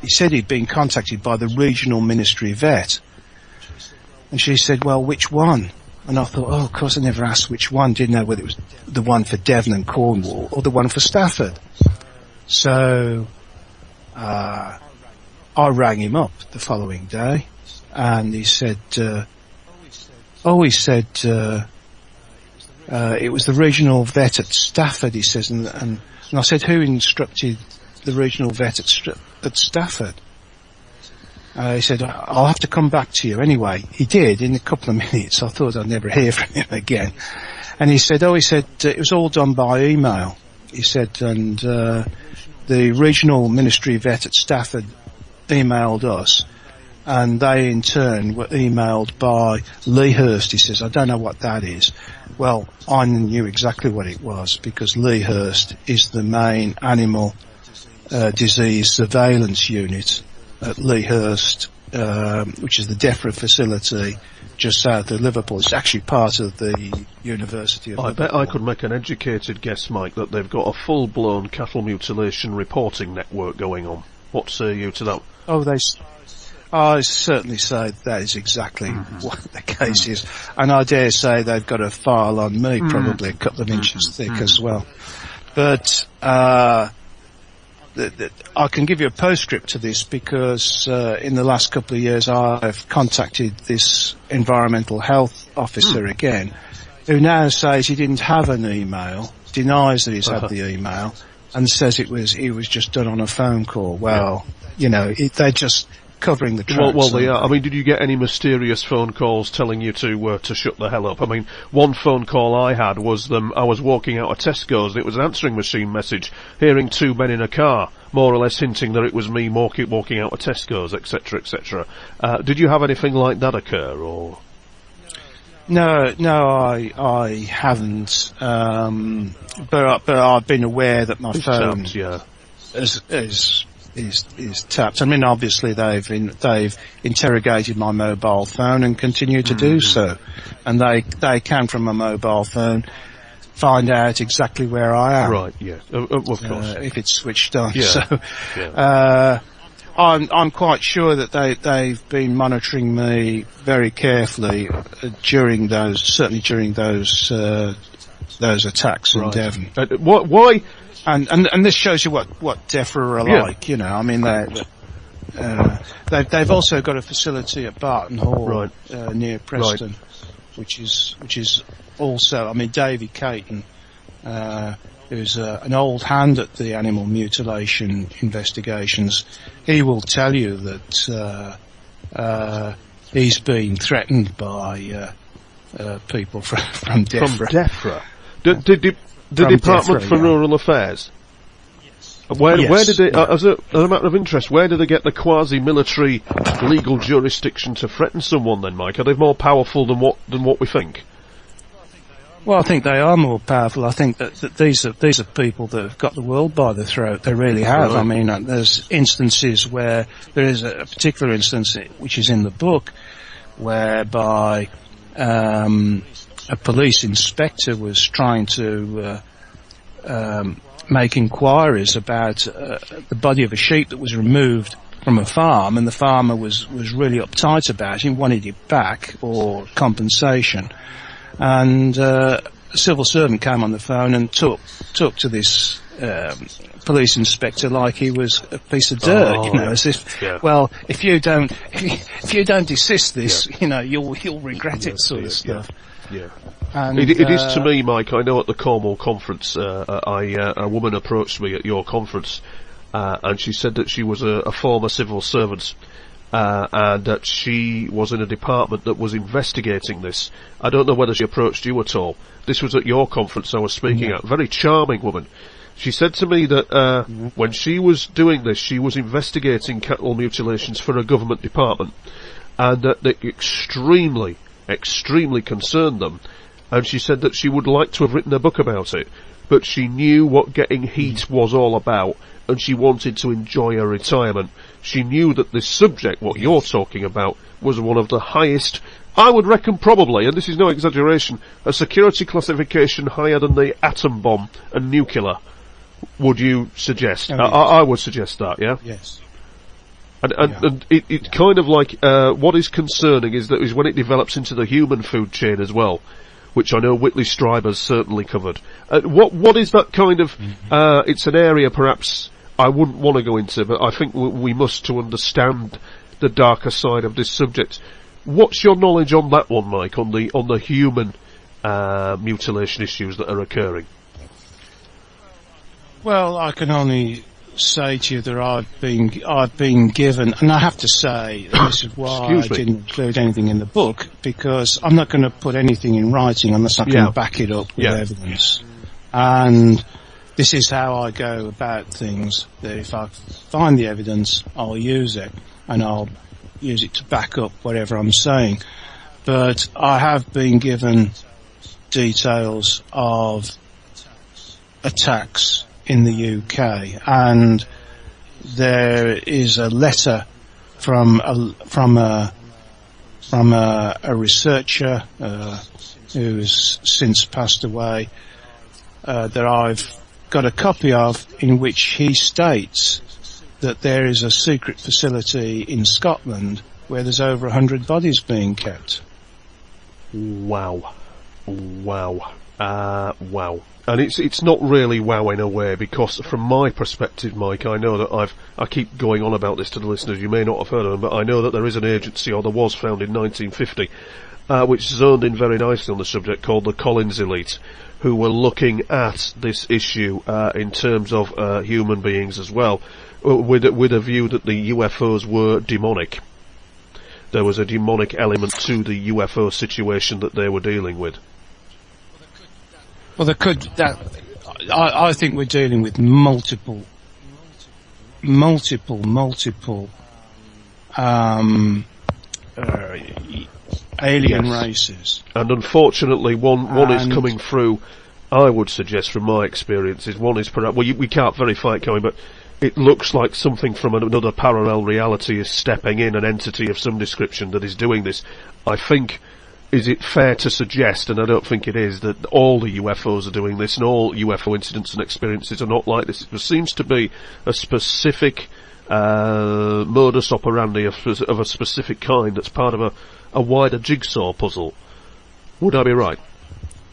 said he'd been contacted by the regional ministry vet. And she said, well, which one? And I thought, oh, of course I never asked which one. Didn't know whether it was the one for Devon and Cornwall or the one for Stafford. So I rang him up the following day, and he said, it was the regional vet at Stafford, he says, and I said, who instructed the regional vet at Stafford? He said, I'll have to come back to you. Anyway, he did in a couple of minutes. I thought I'd never hear from him again. And he said, it was all done by email. He said, and the regional ministry vet at Stafford emailed us, and they in turn were emailed by Lea Hurst. He says, I don't know what that is. Well, I knew exactly what it was, because Lea Hurst is the main animal disease surveillance unit at Lea Hurst, which is the DEFRA facility just south of Liverpool. It's actually part of the University of Liverpool. I bet I could make an educated guess, Mike, that they've got a full-blown cattle mutilation reporting network going on. What say you to that? I certainly say that is exactly what the case is. And I dare say they've got a file on me, probably a couple of inches thick as well. But I can give you a postscript to this, because in the last couple of years I've contacted this environmental health officer again, who now says he didn't have an email, denies that he's had the email, and says it was just done on a phone call. Well, you know, they're just covering the tracks. Well, they are. I mean, did you get any mysterious phone calls telling you to shut the hell up? I mean, one phone call I had was I was walking out of Tesco's, and it was an answering machine message, hearing 2 men in a car, more or less hinting that it was me walking out of Tesco's, etc., etc. Did you have anything like that occur, or? No, I haven't. But I've been aware that my phone is tapped. I mean, obviously they've interrogated my mobile phone and continue to do so, and they can, from a mobile phone, find out exactly where I am. Right. Yeah. Of course. If it's switched on. Yeah. So, yeah. I'm quite sure that they've been monitoring me very carefully during those attacks in Devon. Why? And this shows you what DEFRA are like, you know. I mean, they've also got a facility at Barton Hall, near Preston, which is also, I mean, Davy Caton, who's an old hand at the animal mutilation investigations, he will tell you that he's been threatened by people from DEFRA. From DEFRA? The Department for Rural Affairs? Where did they, as a matter of interest, where do they get the quasi-military legal jurisdiction to threaten someone then, Mike? Are they more powerful than what we think? Well, I think they are more powerful. I think that these are people that have got the world by the throat. They really have. Right. I mean, there's instances where there is a particular instance which is in the book, whereby a police inspector was trying to make inquiries about the body of a sheep that was removed from a farm, and the farmer was really uptight about it. He wanted it back or compensation. And a civil servant came on the phone and talked to this police inspector like he was a piece of dirt, as if, well, if you don't desist this, you'll regret it, sort of stuff. Yeah. And, it is to me, Mike. I know at the Cornwall conference, a woman approached me at your conference, and she said that she was a former civil servant, and that she was in a department that was investigating this. I don't know whether she approached you at all. This was at your conference I was speaking at. Very charming woman. She said to me that when she was doing this, she was investigating cattle mutilations for a government department, and that they extremely concerned them. And she said that she would like to have written a book about it, but she knew what getting heat was all about, and she wanted to enjoy her retirement. She knew that this subject, what you're talking about, was one of the highest, I would reckon probably, and this is no exaggeration, a security classification higher than the atom bomb and nuclear. Would you suggest? Oh, yes. I would suggest that, yeah? Yes. And it's kind of like, what is concerning is when it develops into the human food chain as well, which I know Whitley Strieber's certainly covered. What is that kind of, it's an area perhaps I wouldn't want to go into, but I think we must to understand the darker side of this subject. What's your knowledge on that one, Mike, on the human, mutilation issues that are occurring? Well, I can only say to you that I've been given, and I have to say, this is why I didn't include anything in the book, because I'm not going to put anything in writing unless I can back it up with evidence. And this is how I go about things, that if I find the evidence, I'll use it, and I'll use it to back up whatever I'm saying. But I have been given details of attacks in the UK, and there is a letter from a researcher who has since passed away, that I've got a copy of, in which he states that there is a secret facility in Scotland where there's over 100 bodies being kept. Wow. And it's not really wow in a way, because from my perspective, Mike, I know that I keep going on about this to the listeners, you may not have heard of them, but I know that there is an agency, or there was, founded in 1950, which zoned in very nicely on the subject, called the Collins Elite, who were looking at this issue in terms of human beings as well, with a view that the UFOs were demonic. There was a demonic element to the UFO situation that they were dealing with. Well, I think we're dealing with multiple alien races. And unfortunately, one is coming through, I would suggest from my experiences, one is perhaps, well, we can't verify it, can we, but it looks like something from another parallel reality is stepping in, an entity of some description that is doing this. I think, is it fair to suggest, and I don't think it is, that all the UFOs are doing this, and all UFO incidents and experiences are not like this? There seems to be a specific modus operandi of a specific kind that's part of a wider jigsaw puzzle. Would I be right?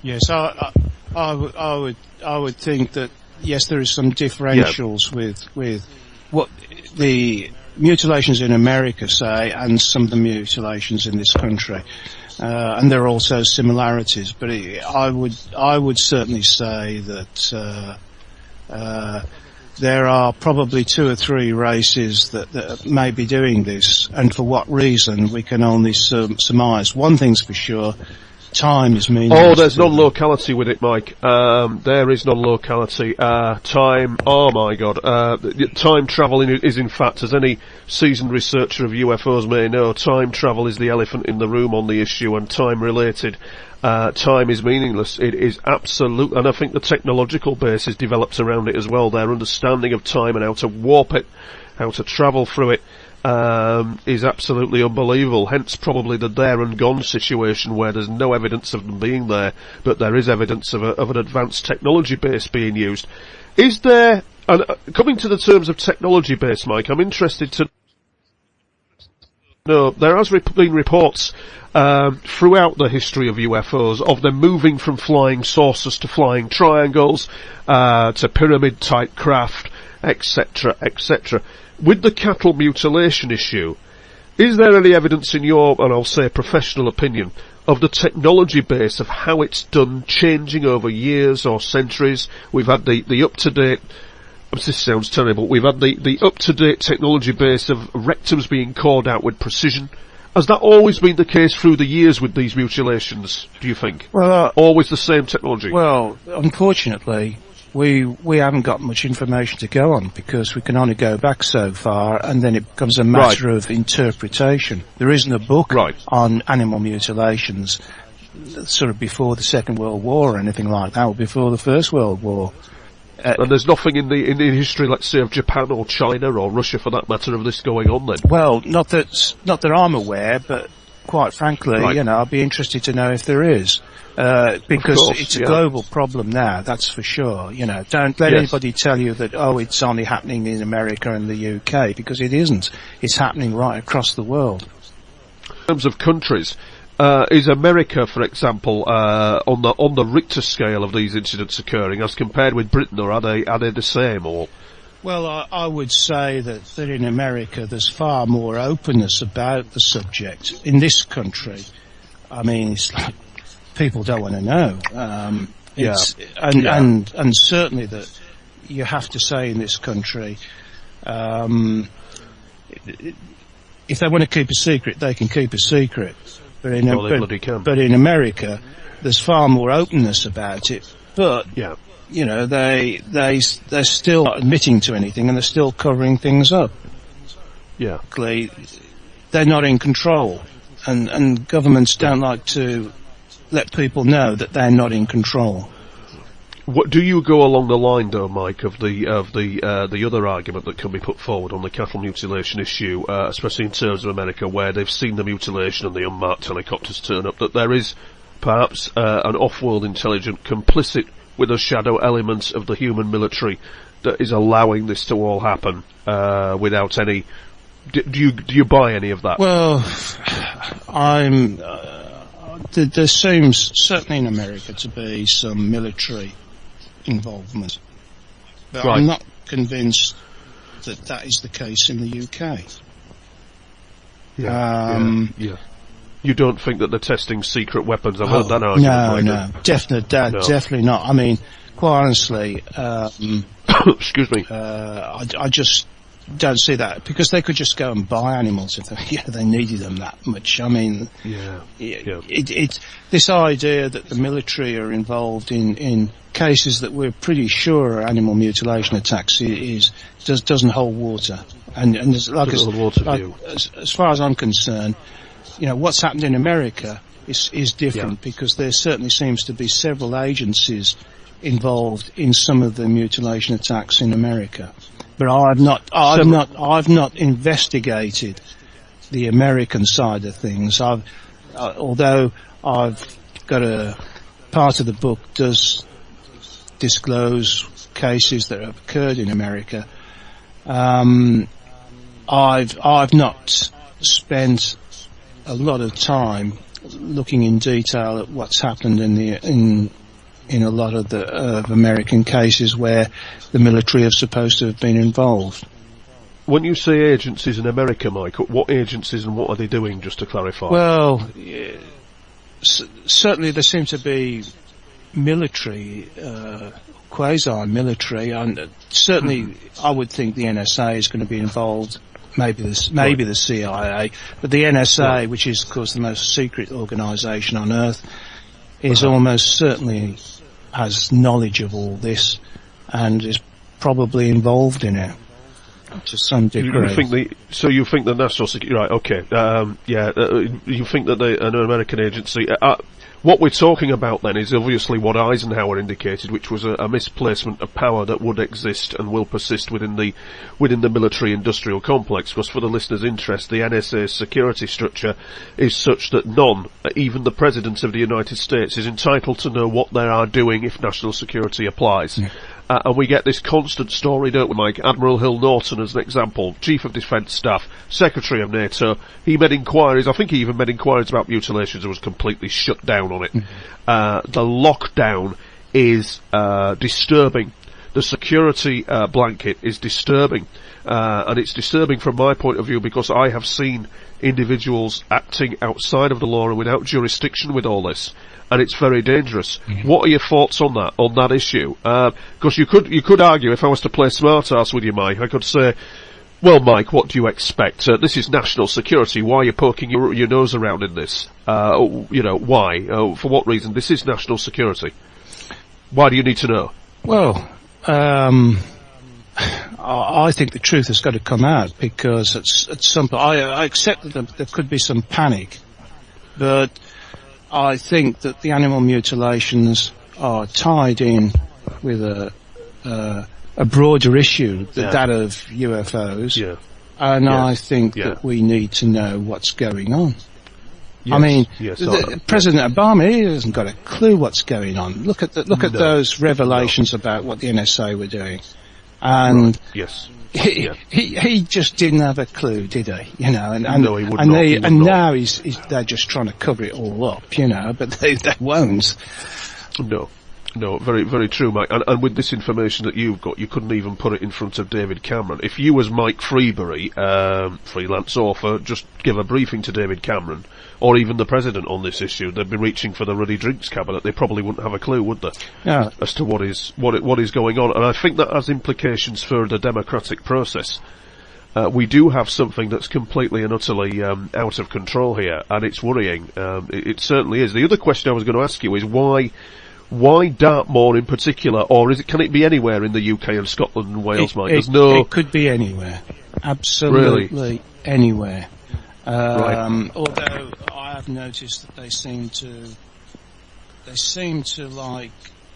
Yes, I would think that, yes, there is some differentials with what the mutilations in America say and some of the mutilations in this country. And there are also similarities, but I would certainly say that there are probably 2 or 3 races that may be doing this, and for what reason we can only surmise. One thing's for sure: time is meaningless. Oh, there's non-locality with it, Mike. There is non-locality. Time, oh my God. Time travel is in fact, as any seasoned researcher of UFOs may know, time travel is the elephant in the room on the issue, and time-related, time is meaningless. It is absolute, and I think the technological base is developed around it as well. Their understanding of time and how to warp it, how to travel through it, is absolutely unbelievable. Hence probably the there and gone situation, where there's no evidence of them being there, but there is evidence of an advanced technology base being used. Is there, and coming to the terms of technology base, Mike, I'm interested to No, there has been reports throughout the history of UFOs of them moving from flying saucers to flying triangles, to pyramid-type craft, etc., etc. With the cattle mutilation issue, is there any evidence in your, and I'll say professional opinion, of the technology base of how it's done changing over years or centuries? We've had the up-to-date, this sounds terrible, we've had the up-to-date technology base of rectums being cored out with precision. Has that always been the case through the years with these mutilations, do you think? Well, always the same technology? Well, unfortunately, we haven't got much information to go on because we can only go back so far, and then it becomes a matter of interpretation. There isn't a book on animal mutilations sort of before the Second World War or anything like that, or before the First World War. And there's nothing in the history, let's say, of Japan or China or Russia, for that matter, of this going on then? Well, not that I'm aware, but quite frankly, I'd be interested to know if there is. Because it's a global problem now, that's for sure. Don't let anybody tell you that, it's only happening in America and the UK, because it isn't. It's happening right across the world. In terms of countries, is America, for example, on the Richter scale of these incidents occurring as compared with Britain, or are they the same, or? Well, I would say that in America there's far more openness about the subject. In this country, I mean, it's like people don't want to know. And certainly that you have to say in this country, if they want to keep a secret, they can keep a secret. But in America, there's far more openness about it. But they're still not admitting to anything, and they're still covering things up. Yeah, they're not in control, and governments don't like to let people know that they're not in control. What do you go along the line, though, Mike, of the other argument that can be put forward on the cattle mutilation issue, especially in terms of America, where they've seen the mutilation and the unmarked helicopters turn up, that there is perhaps an off-world intelligence complicit with a shadow element of the human military that is allowing this to all happen without any? Do you buy any of that? Well, there seems, certainly in America, to be some military involvement. But I'm not convinced that is the case in the UK. Yeah. You don't think that they're testing secret weapons? I've heard that argument. No, definitely not. I mean, quite honestly, excuse me. I just don't see that, because they could just go and buy animals if they needed them that much. I mean, this idea that the military are involved in cases that we're pretty sure are animal mutilation attacks doesn't hold water. And as far as I'm concerned, what's happened in America is different, because there certainly seems to be several agencies involved in some of the mutilation attacks in America. But I've not investigated the American side of things. Although I've got a part of the book does disclose cases that have occurred in America. I've not spent a lot of time looking in detail at what's happened in a lot of the American cases where the military are supposed to have been involved. When you say agencies in America, Mike, what agencies and what are they doing, just to clarify? Well, certainly there seem to be military, quasi-military, and certainly I would think the NSA is going to be involved, maybe the CIA, but the NSA, which is, of course, the most secret organisation on Earth, is almost certainly has knowledge of all this and is probably involved in it to some degree. You think the national security? Right? Okay. You think that an American agency? What we're talking about then is obviously what Eisenhower indicated, which was a misplacement of power that would exist and will persist within the military-industrial complex. Because for the listeners' interest, the NSA's security structure is such that none, even the President of the United States, is entitled to know what they are doing if national security applies. And we get this constant story, don't we, Mike? Admiral Hill Norton, as an example, Chief of Defence Staff, Secretary of NATO. He made inquiries. I think he even made inquiries about mutilations and was completely shut down on it. The lockdown is disturbing. The security blanket is disturbing. And it's disturbing from my point of view because I have seen individuals acting outside of the law and without jurisdiction with all this. And it's very dangerous. What are your thoughts on that issue? Because you could argue, if I was to play smartass with you, Mike, I could say, well, Mike, what do you expect? This is national security. Why are you poking your nose around in this? Why? For what reason? This is national security. Why do you need to know? Well, I think the truth has got to come out because at some point, I accept that there could be some panic, but I think that the animal mutilations are tied in with a broader issue, that of UFOs, and I think that we need to know what's going on. I mean, President Obama, he hasn't got a clue what's going on. Look at those revelations about what the NSA were doing, and he just didn't have a clue, did he? And no, he would not. Now they're just trying to cover it all up, but they won't. No, very, very true, Mike. And with this information that you've got, you couldn't even put it in front of David Cameron. If you was Mike Freebury, freelance author, just give a briefing to David Cameron, or even the President on this issue, they'd be reaching for the Ruddy Drinks cabinet. They probably wouldn't have a clue, would they? Yeah. As to what is going on. And I think that has implications for the democratic process. We do have something that's completely and utterly out of control here, and it's worrying. It certainly is. The other question I was going to ask you is why Dartmoor in particular, or can it be anywhere in the UK and Scotland and Wales, Mike? It could be anywhere. Absolutely anywhere. Right. Although I have noticed that they seem to like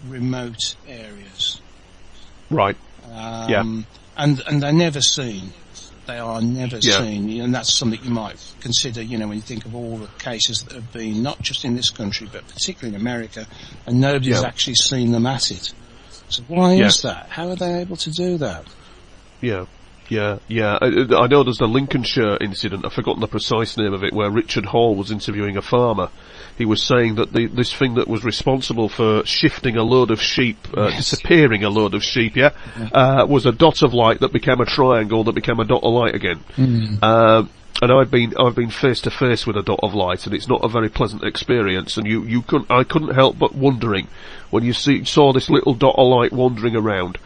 remote areas. Right. And they're never seen. They are never seen, and that's something you might consider, when you think of all the cases that have been, not just in this country, but particularly in America, and nobody's actually seen them at it. So why is that? How are they able to do that? I know there's the Lincolnshire incident, I've forgotten the precise name of it, where Richard Hall was interviewing a farmer. He was saying that this thing that was responsible for shifting a load of sheep, disappearing a load of sheep, was a dot of light that became a triangle that became a dot of light again. And I've been face to face with a dot of light, and it's not a very pleasant experience. And I couldn't help but wondering when you saw this little dot of light wandering around,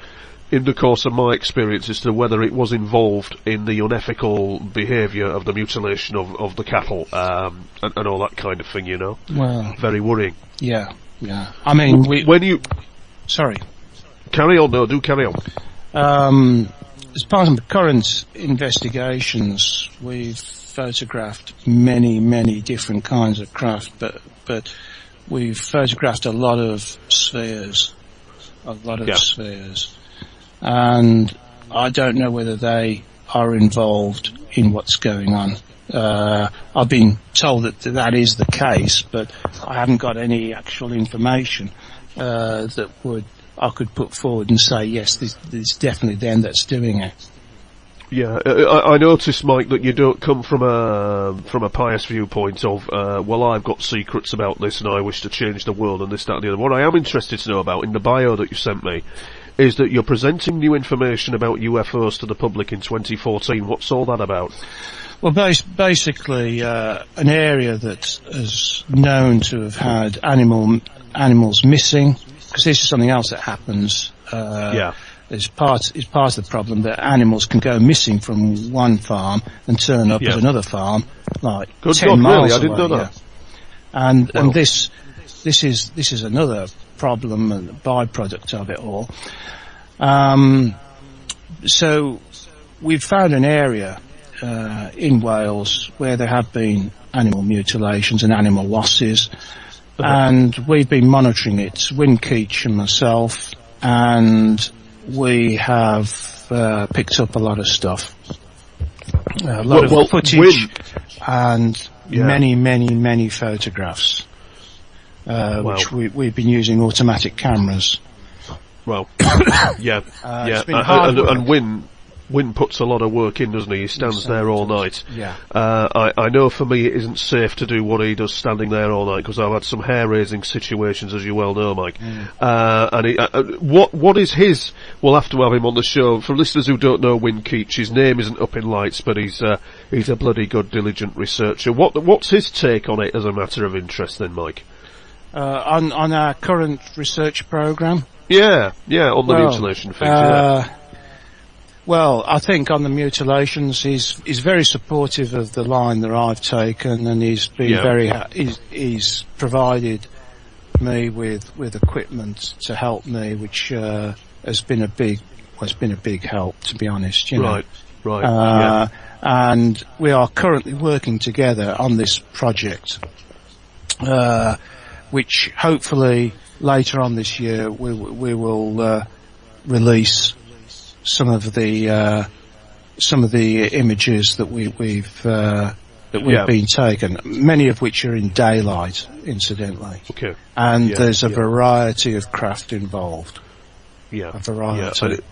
in the course of my experience, as to whether it was involved in the unethical behaviour of the mutilation of the cattle, and all that kind of thing, Well, very worrying. Yeah. I mean, Sorry. Carry on, no, do carry on. As part of the current investigations, we've photographed many different kinds of craft, but we've photographed a lot of spheres. And I don't know whether they are involved in what's going on. I've been told that is the case, but I haven't got any actual information that I could put forward and say, yes, it's definitely them that's doing it. Yeah, I noticed, Mike, that you don't come from a pious viewpoint of, well, I've got secrets about this and I wish to change the world and this, that and the other. What I am interested to know about, in the bio that you sent me, is that you're presenting new information about UFOs to the public in 2014. What's all that about? Well, basically, an area that is known to have had animals missing, because this is something else that happens. It's part of the problem that animals can go missing from one farm and turn up at another farm, like 10 miles away. I didn't know that. And this is another problem and byproduct of it all. So we've found an area in Wales where there have been animal mutilations and animal losses, and we've been monitoring it, Wyn Keach and myself, and we have picked up a lot of stuff, a lot of footage, and many photographs, which we've been using automatic cameras. Well, yeah, It's been hard work. and Wynne puts a lot of work in, doesn't he? He stands there all night. Yeah. I know for me it isn't safe to do what he does standing there all night, because I've had some hair-raising situations, as you well know, Mike. What is his... We'll have to have him on the show. For listeners who don't know Wynne Keach, his name isn't up in lights, but he's a bloody good, diligent researcher. What's his take on it as a matter of interest then, Mike? On our current research programme? Yeah, on the mutilation things, Well, I think on the mutilations, he's very supportive of the line that I've taken, and he's been he's provided me with equipment to help me, which has been a big help, to be honest. You know? Right. And we are currently working together on this project, which hopefully later on this year we will release some of the images that we've been taken, many of which are in daylight, incidentally. Okay. And there's a variety of craft involved. Yeah. A variety.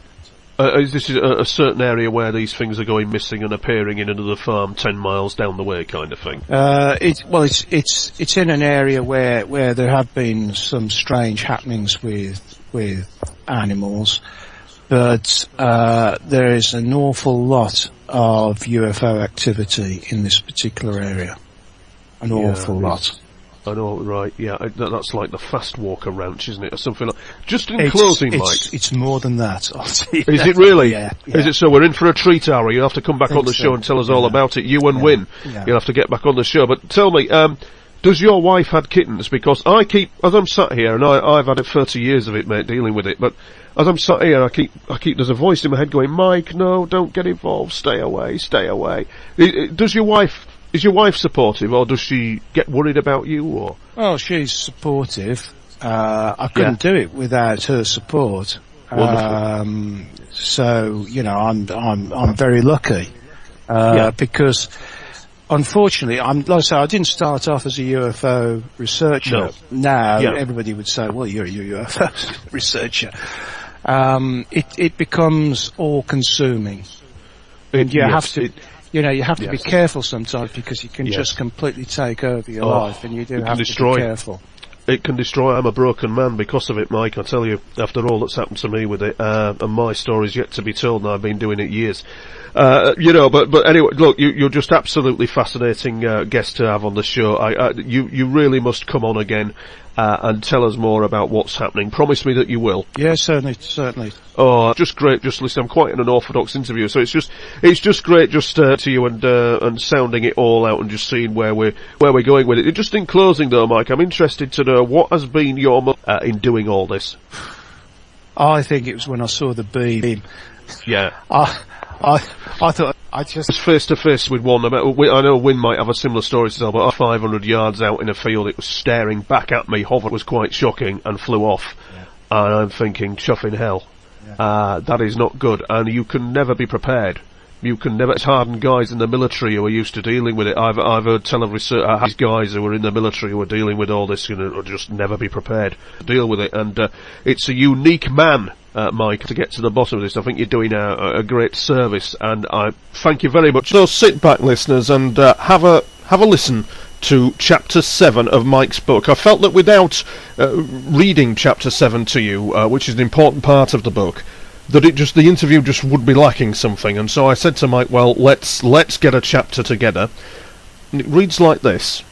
Is this a certain area where these things are going missing and appearing in another farm 10 miles down the way, kind of thing? It's in an area where there have been some strange happenings with animals. But there is an awful lot of UFO activity in this particular area. An awful lot. I know, right, yeah. That's like the Fast Walker Ranch, isn't it? Or something like... Just in closing, Mike... It's more than that, I'll see. Is it really? Yeah. Is it so? We're in for a treat hour. You'll have to come back on the show and tell us all about it. You and Wynne. Yeah. You'll have to get back on the show. But tell me, does your wife had kittens? Because as I'm sat here, and I've had 30 years of it, mate, dealing with it, but as I'm sat here, I keep, there's a voice in my head going, Mike, no, don't get involved, stay away. Is your wife supportive, or does she get worried about you, or? Oh, she's supportive. I couldn't do it without her support. Wonderful. So, you know, I'm very lucky, because unfortunately, like I say, I didn't start off as a UFO researcher. No. Now, everybody would say, well, you're a UFO researcher. It becomes all-consuming. And you have to be careful sometimes, because it can just completely take over your life, and you do have to be careful. It can destroy. I'm a broken man because of it, Mike. I tell you, after all that's happened to me with it, and my story's yet to be told, and I've been doing it years. But anyway, look, you're just absolutely fascinating guest to have on the show. You really must come on again and tell us more about what's happening. Promise me that you will. Yeah, certainly. Oh, just great. Just listen, I'm quite an unorthodox interview, so it's just great to you and sounding it all out and just seeing where we're going with it. Just in closing though, Mike, I'm interested to know what has been your in doing all this. I think it was when I saw the beam. Yeah. I thought I just face to face with one. I know Wynne might have a similar story to tell, but 500 yards out in a field, it was staring back at me. Hover was quite shocking and flew off. Yeah. And I'm thinking, chuffing hell. Yeah. That is not good, and you can never be prepared. You can never. It's hardened guys in the military who are used to dealing with it. I've heard tell of guys who are in the military who are dealing with all this, will just never be prepared to deal with it. And it's a unique man, Mike, to get to the bottom of this. I think you're doing a great service, and I thank you very much. So sit back, listeners, and have a listen to Chapter 7 of Mike's book. I felt that without reading Chapter 7 to you, which is an important part of the book, that the interview just would be lacking something, and so I said to Mike, well, let's get a chapter together. And it reads like this.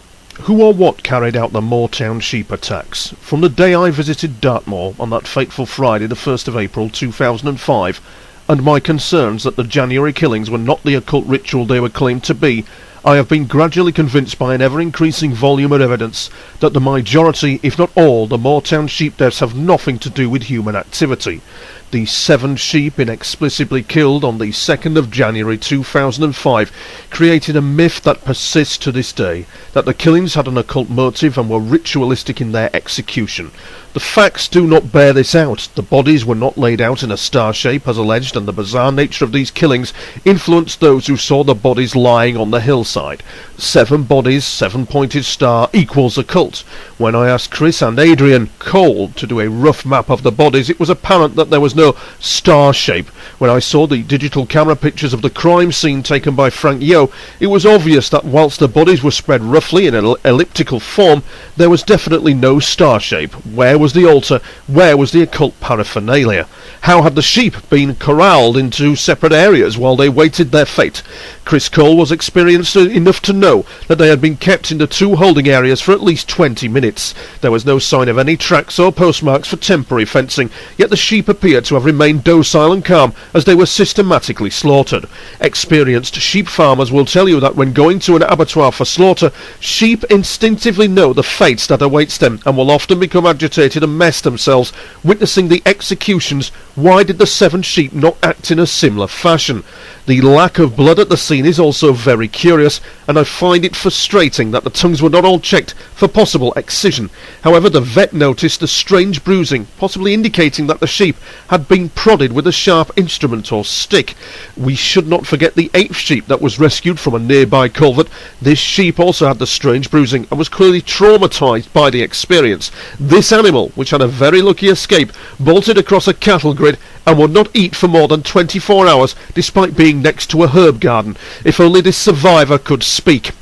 Who or what carried out the Moortown sheep attacks? From the day I visited Dartmoor on that fateful Friday, the 1st of April 2005, and my concerns that the January killings were not the occult ritual they were claimed to be, I have been gradually convinced by an ever-increasing volume of evidence that the majority, if not all, the Moortown sheep deaths have nothing to do with human activity. The 7 sheep inexplicably killed on the 2nd of January 2005 created a myth that persists to this day, that the killings had an occult motive and were ritualistic in their execution. The facts do not bear this out. The bodies were not laid out in a star shape as alleged, and the bizarre nature of these killings influenced those who saw the bodies lying on the hillside. 7 bodies, 7-pointed star equals a cult. When I asked Chris and Adrian Cole to do a rough map of the bodies, it was apparent that there was no star shape. When I saw the digital camera pictures of the crime scene taken by Frank Yo, it was obvious that whilst the bodies were spread roughly in an elliptical form, there was definitely no star shape. Where was the altar? Where was the occult paraphernalia? How had the sheep been corralled into separate areas while they waited their fate? Chris Cole was experienced enough to know that they had been kept in the 2 holding areas for at least 20 minutes. There was no sign of any tracks or postmarks for temporary fencing, yet the sheep appeared to have remained docile and calm as they were systematically slaughtered. Experienced sheep farmers will tell you that when going to an abattoir for slaughter, sheep instinctively know the fate that awaits them and will often become agitated and mess themselves, witnessing the executions. Why did the 7 sheep not act in a similar fashion? The lack of blood at the scene is also very curious, and I find it frustrating that the tongues were not all checked for possible excision. However, the vet noticed a strange bruising, possibly indicating that the sheep had been prodded with a sharp instrument or stick. We should not forget the 8th sheep that was rescued from a nearby culvert. This sheep also had the strange bruising and was clearly traumatised by the experience. This animal, which had a very lucky escape, bolted across a cattle grid and would not eat for more than 24 hours despite being next to a herb garden. If only this survivor could speak.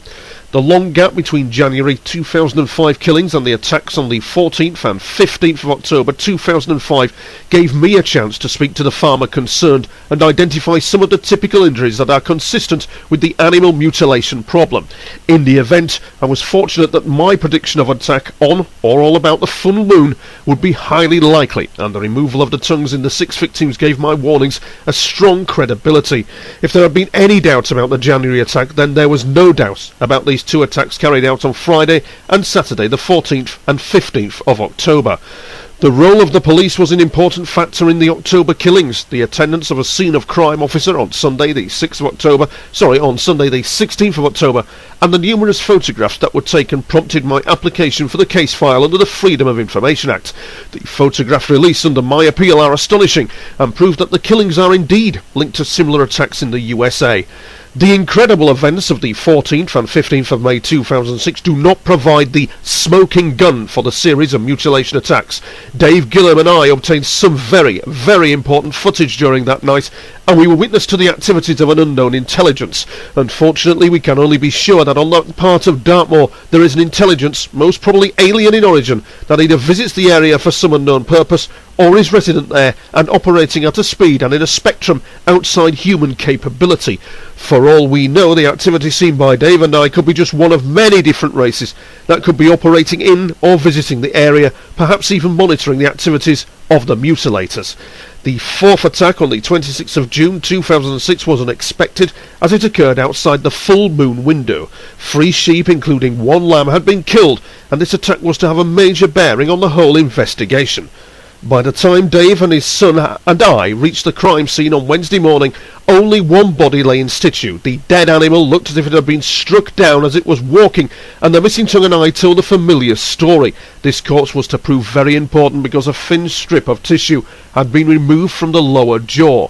The long gap between January 2005 killings and the attacks on the 14th and 15th of October 2005 gave me a chance to speak to the farmer concerned and identify some of the typical injuries that are consistent with the animal mutilation problem. In the event, I was fortunate that my prediction of attack on or all about the full moon would be highly likely, and the removal of the tongues in the 6 victims gave my warnings a strong credibility. If there had been any doubt about the January attack, then there was no doubt about these 2 attacks carried out on Friday and Saturday the 14th and 15th of October. The role of the police was an important factor in the October killings. The attendance of a scene of crime officer on Sunday the 16th of October, and the numerous photographs that were taken prompted my application for the case file under the Freedom of Information Act. The photographs released under my appeal are astonishing and prove that the killings are indeed linked to similar attacks in the USA. The incredible events of the 14th and 15th of May 2006 do not provide the smoking gun for the series of mutilation attacks. Dave Gillam and I obtained some very, very important footage during that night, and we were witness to the activities of an unknown intelligence. Unfortunately, we can only be sure that on that part of Dartmoor there is an intelligence, most probably alien in origin, that either visits the area for some unknown purpose or is resident there and operating at a speed and in a spectrum outside human capability. For all we know, the activity seen by Dave and I could be just one of many different races that could be operating in or visiting the area, perhaps even monitoring the activities of the mutilators. The 4th attack on the 26th of June 2006 was unexpected, as it occurred outside the full moon window. 3 sheep, including 1 lamb, had been killed, and this attack was to have a major bearing on the whole investigation. By the time Dave and his son and I reached the crime scene on Wednesday morning, only 1 body lay in situ. The dead animal looked as if it had been struck down as it was walking, and the missing tongue and eye told a familiar story. This corpse was to prove very important because a thin strip of tissue had been removed from the lower jaw.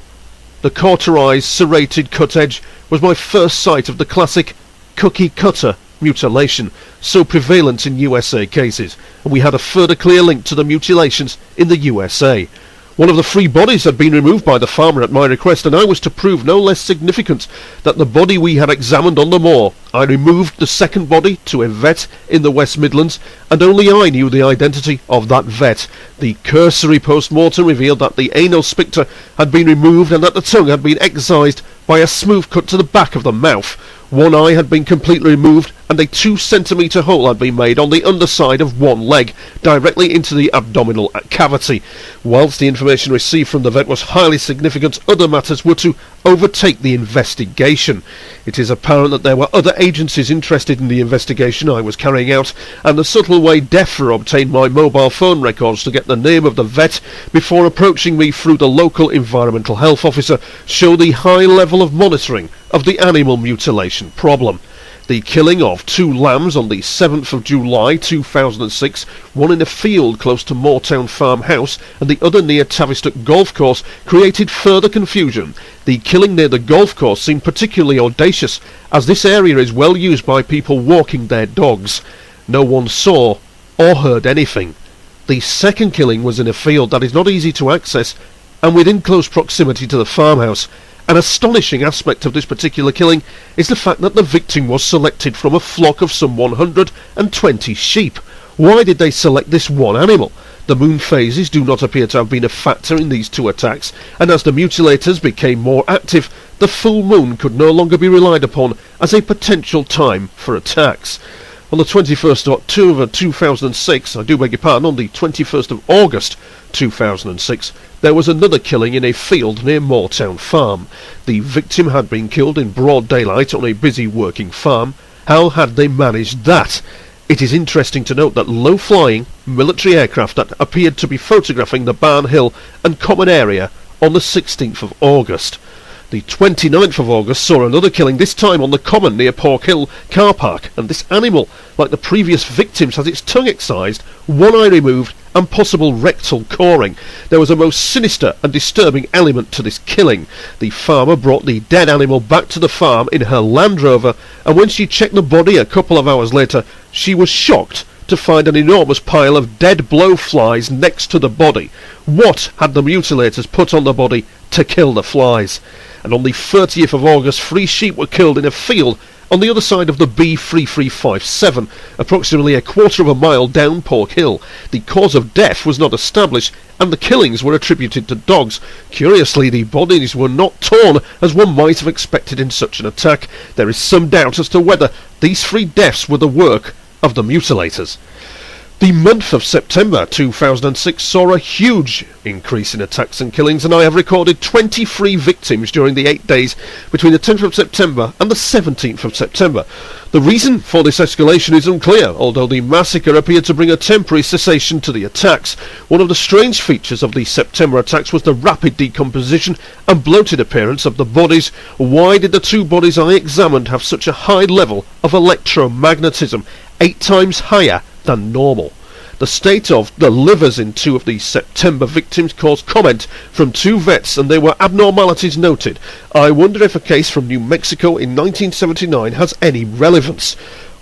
The cauterized, serrated cut edge was my first sight of the classic cookie-cutter mutilation, so prevalent in USA cases, and we had a further clear link to the mutilations in the USA. One of the 3 bodies had been removed by the farmer at my request, and I was to prove no less significant that the body we had examined on the moor. I removed the 2nd body to a vet in the West Midlands, and only I knew the identity of that vet. The cursory post-mortem revealed that the anal sphincter had been removed and that the tongue had been excised by a smooth cut to the back of the mouth. 1 eye had been completely removed, and a 2-centimetre hole had been made on the underside of 1 leg, directly into the abdominal cavity. Whilst the information received from the vet was highly significant, other matters were to overtake the investigation. It is apparent that there were other agencies interested in the investigation I was carrying out, and the subtle way DEFRA obtained my mobile phone records to get the name of the vet before approaching me through the local environmental health officer show the high level of monitoring of the animal mutilation problem. The killing of 2 lambs on the 7th of July 2006, one in a field close to Moortown Farmhouse and the other near Tavistock Golf Course, created further confusion. The killing near the golf course seemed particularly audacious, as this area is well used by people walking their dogs. No one saw or heard anything. The second killing was in a field that is not easy to access and within close proximity to the farmhouse. An astonishing aspect of this particular killing is the fact that the victim was selected from a flock of some 120 sheep. Why did they select this one animal? The moon phases do not appear to have been a factor in these 2 attacks, and as the mutilators became more active, the full moon could no longer be relied upon as a potential time for attacks. On the 21st of October 2006, on the 21st of August 2006, there was another killing in a field near Moortown Farm. The victim had been killed in broad daylight on a busy working farm. How had they managed that? It is interesting to note that low-flying military aircraft that appeared to be photographing the Barn Hill and common area on the 16th of August. The 29th of August saw another killing, this time on the common near Pork Hill car park, and this animal, like the previous victims, has its tongue excised, one eye removed, and possible rectal coring. There was a most sinister and disturbing element to this killing. The farmer brought the dead animal back to the farm in her Land Rover, and when she checked the body a couple of hours later, she was shocked to find an enormous pile of dead blowflies next to the body. What had the mutilators put on the body to kill the flies? And on the 30th of August, 3 sheep were killed in a field on the other side of the B3357, approximately a quarter of a mile down Pork Hill. The cause of death was not established, and the killings were attributed to dogs. Curiously, the bodies were not torn, as one might have expected in such an attack. There is some doubt as to whether these 3 deaths were the work of the mutilators. The month of September 2006 saw a huge increase in attacks and killings, and I have recorded 23 victims during the 8 days between the 10th of September and the 17th of September. The reason for this escalation is unclear, although the massacre appeared to bring a temporary cessation to the attacks. One of the strange features of the September attacks was the rapid decomposition and bloated appearance of the bodies. Why did the 2 bodies I examined have such a high level of electromagnetism, 8 times higher than normal? The state of the livers in 2 of the September victims caused comment from 2 vets, and there were abnormalities noted. I wonder if a case from New Mexico in 1979 has any relevance.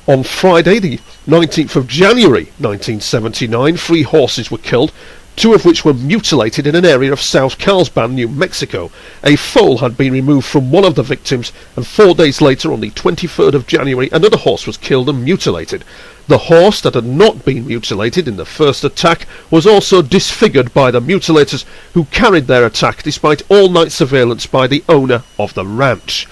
On Friday, the 19th of January 1979, 3 horses were killed, 2 of which were mutilated in an area of South Carlsbad, New Mexico. A foal had been removed from one of the victims, and 4 days later, on the 23rd of January, another horse was killed and mutilated. The horse that had not been mutilated in the first attack was also disfigured by the mutilators, who carried their attack despite all-night surveillance by the owner of the ranch.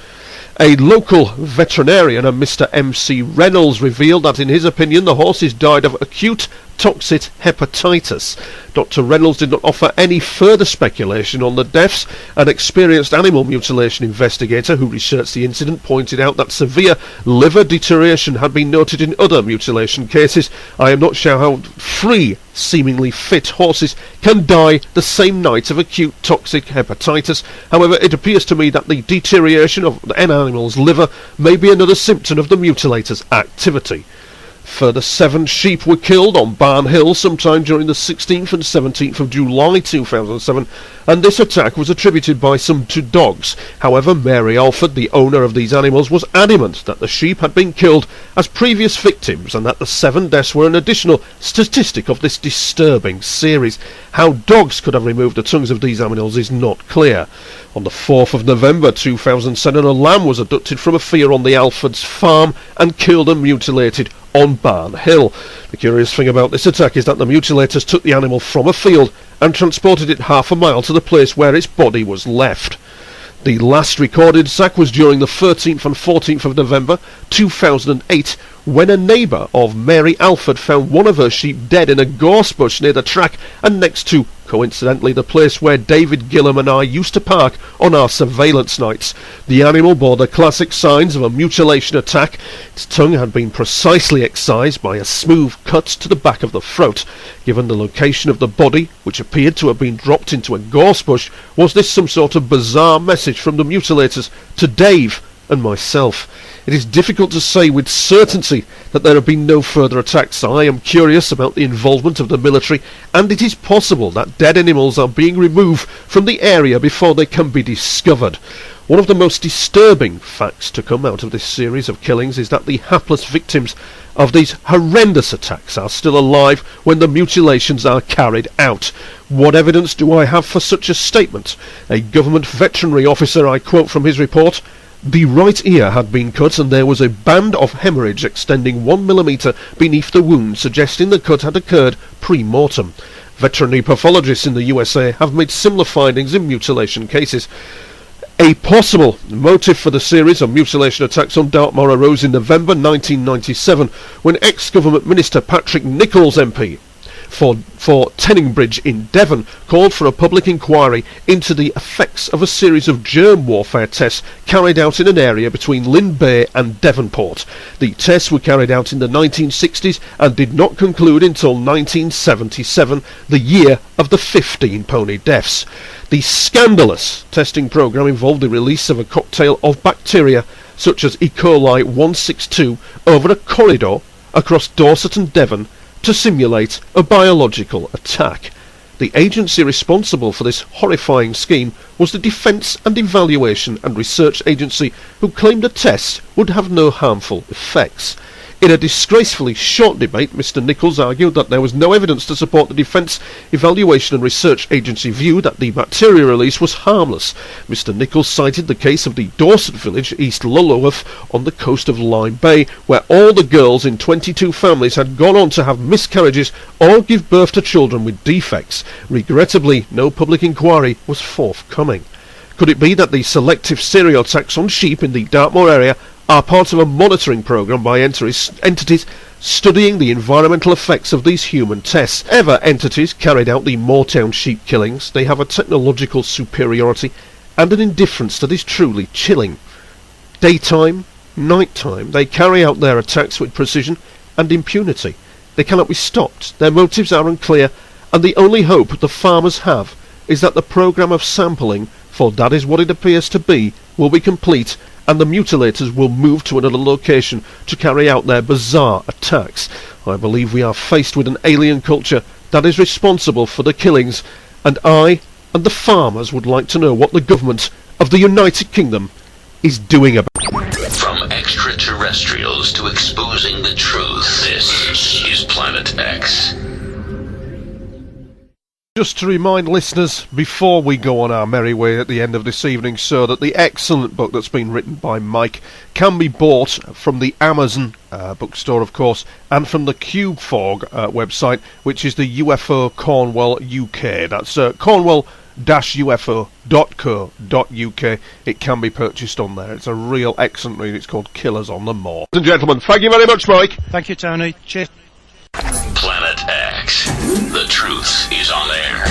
A local veterinarian, a Mr. M.C. Reynolds, revealed that in his opinion the horses died of acute toxic hepatitis. Dr. Reynolds did not offer any further speculation on the deaths. An experienced animal mutilation investigator who researched the incident pointed out that severe liver deterioration had been noted in other mutilation cases. I am not sure how 3 seemingly fit horses can die the same night of acute toxic hepatitis. However, it appears to me that the deterioration of an animal's liver may be another symptom of the mutilator's activity. Further 7 sheep were killed on Barn Hill sometime during the 16th and 17th of July 2007, and this attack was attributed by some to dogs. However, Mary Alford, the owner of these animals, was adamant that the sheep had been killed as previous victims, and that the 7 deaths were an additional statistic of this disturbing series. How dogs could have removed the tongues of these animals is not clear. On the 4th of November 2007, a lamb was abducted from a field on the Alfords farm and killed and mutilated on Barn Hill. The curious thing about this attack is that the mutilators took the animal from a field and transported it half a mile to the place where its body was left. The last recorded attack was during the 13th and 14th of November 2008, when a neighbour of Mary Alford found one of her sheep dead in a gorse bush near the track and next to, coincidentally, the place where David Gillam and I used to park on our surveillance nights. The animal bore the classic signs of a mutilation attack. Its tongue had been precisely excised by a smooth cut to the back of the throat. Given the location of the body, which appeared to have been dropped into a gorse bush, was this some sort of bizarre message from the mutilators to Dave and myself? It is difficult to say with certainty that there have been no further attacks. I am curious about the involvement of the military, and it is possible that dead animals are being removed from the area before they can be discovered. One of the most disturbing facts to come out of this series of killings is that the hapless victims of these horrendous attacks are still alive when the mutilations are carried out. What evidence do I have for such a statement? A government veterinary officer, I quote from his report, "The right ear had been cut and there was a band of hemorrhage extending 1 millimetre beneath the wound, suggesting the cut had occurred pre-mortem. Veterinary pathologists in the USA have made similar findings in mutilation cases." A possible motive for the series of mutilation attacks on Dartmoor arose in November 1997 when ex-government minister Patrick Nicholls MP for Tenningbridge in Devon called for a public inquiry into the effects of a series of germ warfare tests carried out in an area between Lynn Bay and Devonport. The tests were carried out in the 1960s and did not conclude until 1977, the year of the 15 pony deaths. The scandalous testing programme involved the release of a cocktail of bacteria such as E. coli 162 over a corridor across Dorset and Devon to simulate a biological attack. The agency responsible for this horrifying scheme was the Defence and Evaluation and Research Agency, who claimed the tests would have no harmful effects. In a disgracefully short debate, Mr. Nicholls argued that there was no evidence to support the Defence Evaluation and Research Agency view that the bacteria release was harmless. Mr. Nicholls cited the case of the Dorset village, East Lulworth, on the coast of Lyme Bay, where all the girls in 22 families had gone on to have miscarriages or give birth to children with defects. Regrettably, no public inquiry was forthcoming. Could it be that the selective serial attacks on sheep in the Dartmoor area are part of a monitoring programme by entities studying the environmental effects of these human tests? Ever entities carried out the Moortown sheep killings, they have a technological superiority and an indifference that is truly chilling. Daytime, nighttime, they carry out their attacks with precision and impunity. They cannot be stopped, their motives are unclear, and the only hope the farmers have is that the programme of sampling, for that is what it appears to be, will be complete, and the mutilators will move to another location to carry out their bizarre attacks. I believe we are faced with an alien culture that is responsible for the killings, and I and the farmers would like to know what the government of the United Kingdom is doing about it. From extraterrestrials to exposing the truth, this is Planet X. Just to remind listeners, before we go on our merry way at the end of this evening's show, that the excellent book that's been written by Mike can be bought from the Amazon bookstore, of course, and from the CubeFog website, which is the UFO Cornwall UK. That's cornwall-ufo.co.uk. It can be purchased on there. It's a real excellent read. It's called Killers on the Moor. Ladies and gentlemen, thank you very much, Mike. Thank you, Tony. Cheers. Planet X. The truth is on air.